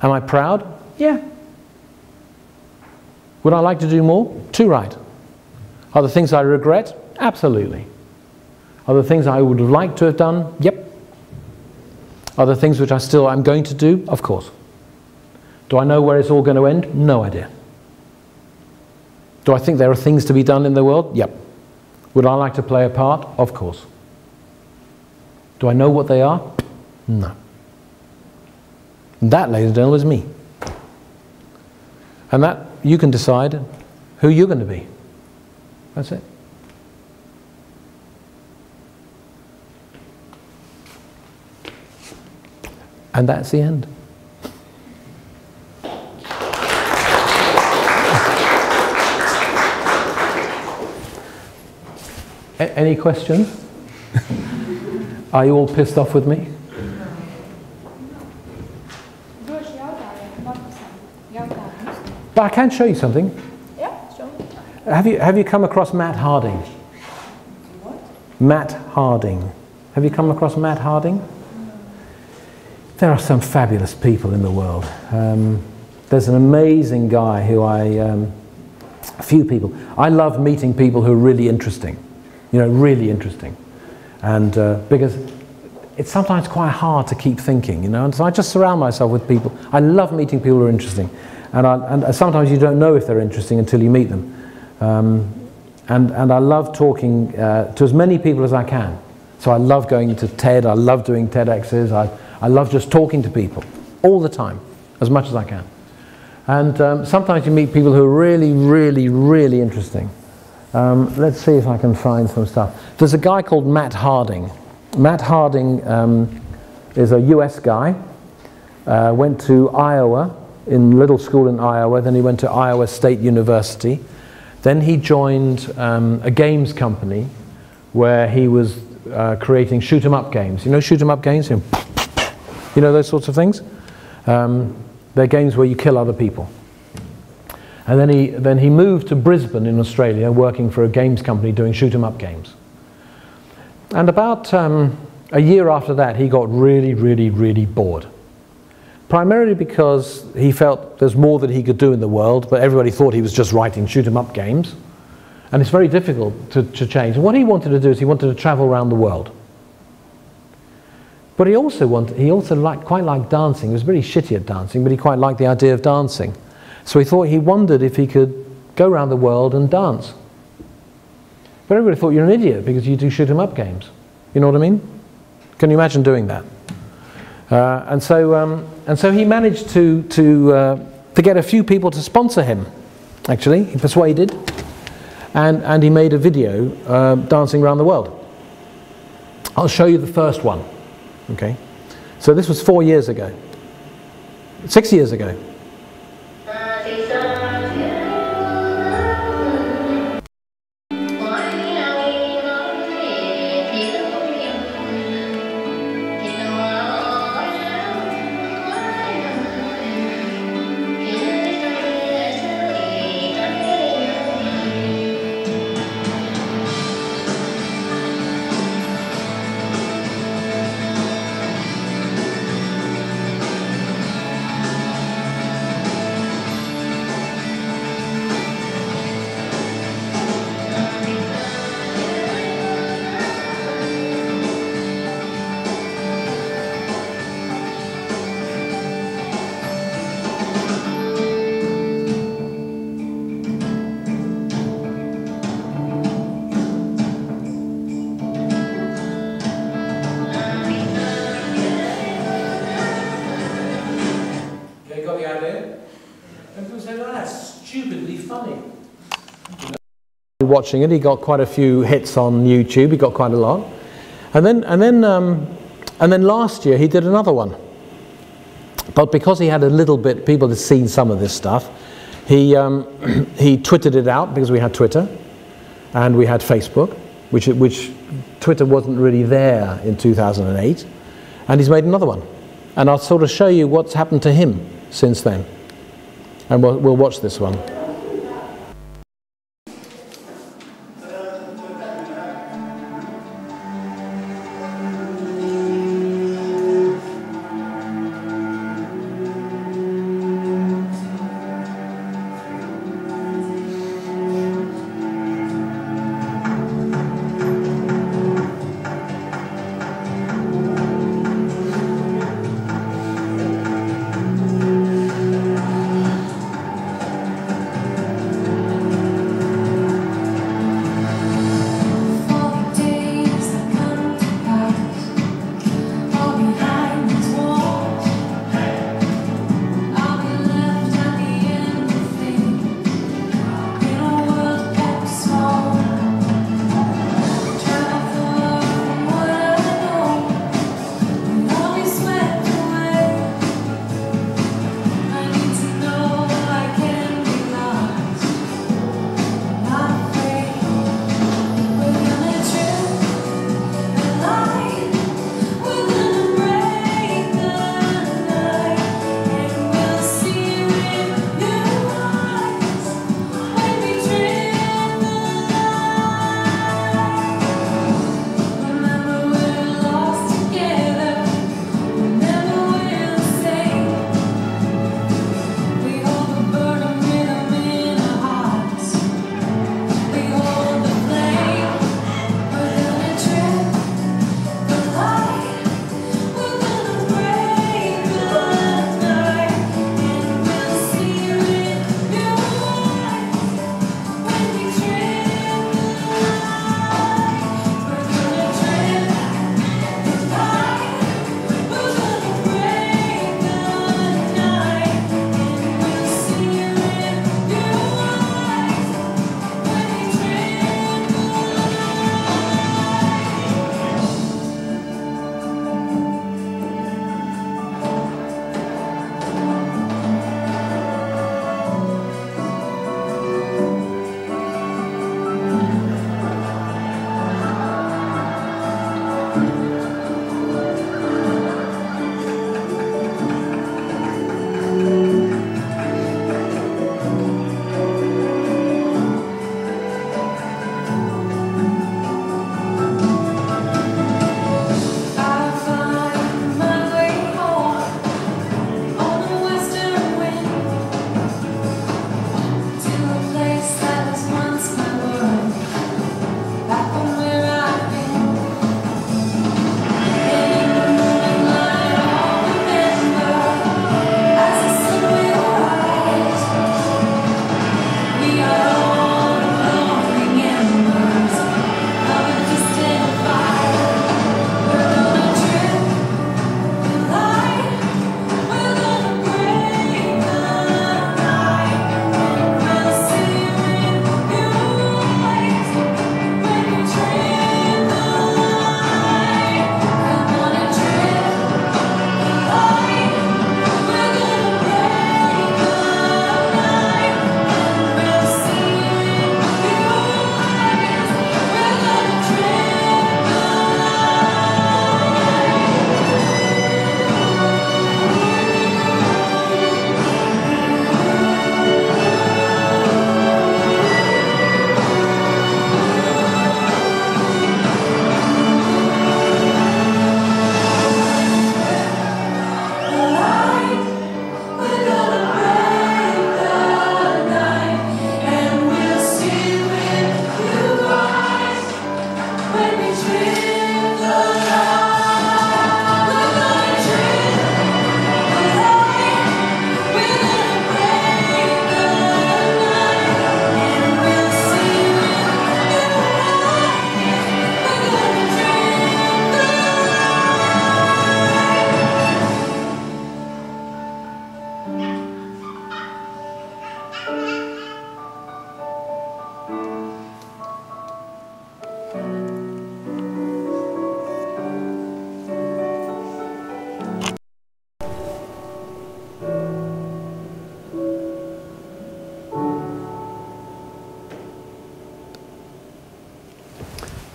Am I proud? Yeah. Would I like to do more? Too right. Are there things I regret? Absolutely. Are there things I would have liked to have done? Yep. Are there things which I'm going to do? Of course. Do I know where it's all going to end? No idea. Do I think there are things to be done in the world? Yep. Would I like to play a part? Of course. Do I know what they are? No. And that, ladies and gentlemen, is me. And that, you can decide who you're going to be. That's it. And that's the end. Any questions? Are you all pissed off with me? But I can show you something. Yeah, sure. Have you come across Matt Harding? What? Matt Harding. Have you come across Matt Harding? There are some fabulous people in the world. There's an amazing guy who a few people. I love meeting people who are really interesting. You know, really interesting. And because it's sometimes quite hard to keep thinking, you know, and so I just surround myself with people. I love meeting people who are interesting. And sometimes you don't know if they're interesting until you meet them. And I love talking to as many people as I can. So I love going to TED, I love doing TEDx's, I love just talking to people all the time, as much as I can. And sometimes you meet people who are really, really, really interesting. Let's see if I can find some stuff. There's a guy called Matt Harding. Matt Harding is a US guy, went to Iowa, in little school in Iowa, then he went to Iowa State University. Then he joined a games company where he was creating shoot-'em-up games. You know shoot-'em-up games? You know those sorts of things? They're games where you kill other people. And then he moved to Brisbane in Australia, working for a games company doing shoot-'em-up games. And about a year after that, he got really, really, really bored. Primarily because he felt there's more that he could do in the world, but everybody thought he was just writing shoot-'em-up games. And it's very difficult to change. And what he wanted to do is he wanted to travel around the world. But he also quite liked dancing. He was really shitty at dancing, but he quite liked the idea of dancing. So he wondered if he could go around the world and dance. But everybody thought you're an idiot because you do shoot-'em-up games. You know what I mean? Can you imagine doing that? And so he managed to get a few people to sponsor him. Actually, he persuaded, and he made a video dancing around the world. I'll show you the first one. Okay, so this was 4 years ago, 6 years ago. funny. Watching it, he got quite a few hits on YouTube. He got quite a lot, and then last year he did another one. But because he had a little bit, people had seen some of this stuff. He twittered it out because we had Twitter, and we had Facebook, which Twitter wasn't really there in 2008, and he's made another one. And I'll sort of show you what's happened to him since then, and we'll watch this one.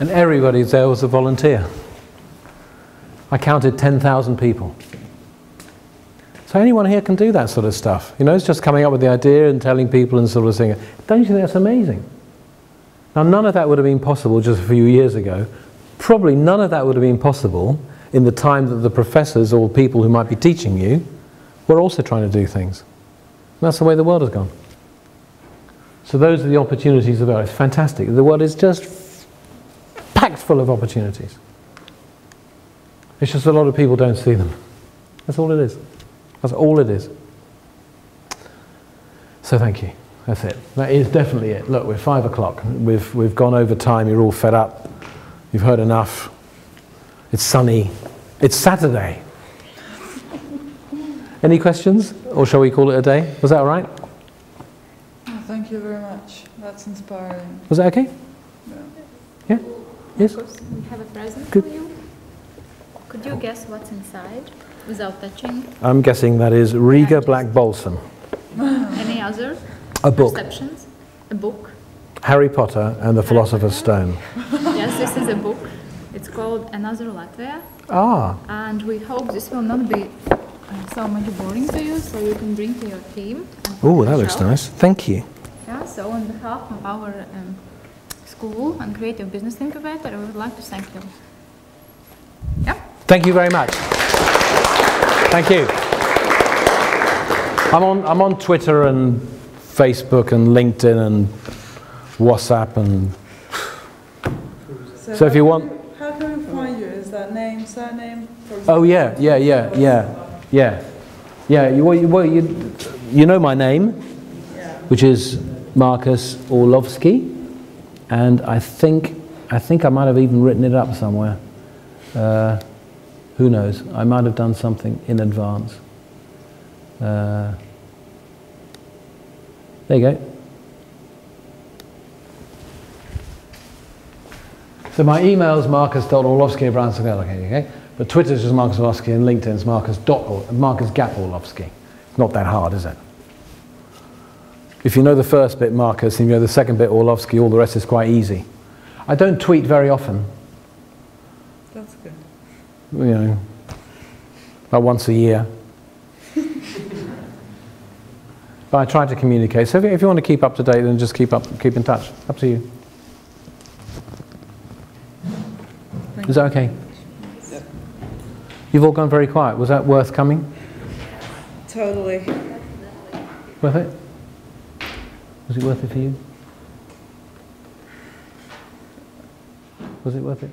And everybody there was a volunteer. I counted 10,000 people. So anyone here can do that sort of stuff. You know, it's just coming up with the idea and telling people and sort of saying, don't you think that's amazing? Now, none of that would have been possible just a few years ago. Probably none of that would have been possible in the time that the professors or people who might be teaching you were also trying to do things. And that's the way the world has gone. So those are the opportunities about it. It's fantastic. The world is just packed full of opportunities. It's just a lot of people don't see them. That's all it is. That's all it is. So thank you. That's it. That is definitely it. Look, we're 5 o'clock. We've gone over time. You're all fed up. You've heard enough. It's sunny. It's Saturday. Any questions? Or shall we call it a day? Was that all right? Oh, thank you very much. That's inspiring. Was that okay? Yeah? Yes? Of course, we have a present Good. for you. Could you guess what's inside without touching? I'm guessing that is Riga Black Balsam. Any other A book. perceptions? A book. Harry Potter and the Philosopher's Stone. Yes, this is a book. It's called Another Latvia. Ah, And we hope this will not be so much boring to you, so you can bring to your team. oh, that looks nice. Thank you. Yeah, so on behalf of our school and Creative Business Incubator, I would like to thank you. Yeah. Thank you very much. Thank you. I'm on Twitter and Facebook and LinkedIn and WhatsApp and so if you want. How can we find you? Is that name, surname? Oh yeah. You know my name, which is Marcus Orlovsky, and I think I might have even written it up somewhere. Who knows? I might have done something in advance. There you go. So my email is marcus.orlovsky@brown.co.uk, okay? But Twitter's just Marcus Orlovsky and LinkedIn's Marcus.Orlovsky. It's not that hard, is it? If you know the first bit, Marcus, and you know the second bit, Orlovsky, all the rest is quite easy. I don't tweet very often. That's good. You know, about once a year. But I try to communicate. So if you want to keep up to date, then just keep in touch. Up to you. Is that okay? Yep. You've all gone very quiet. Was that worth coming? Totally. Worth it? Was it worth it for you? Was it worth it?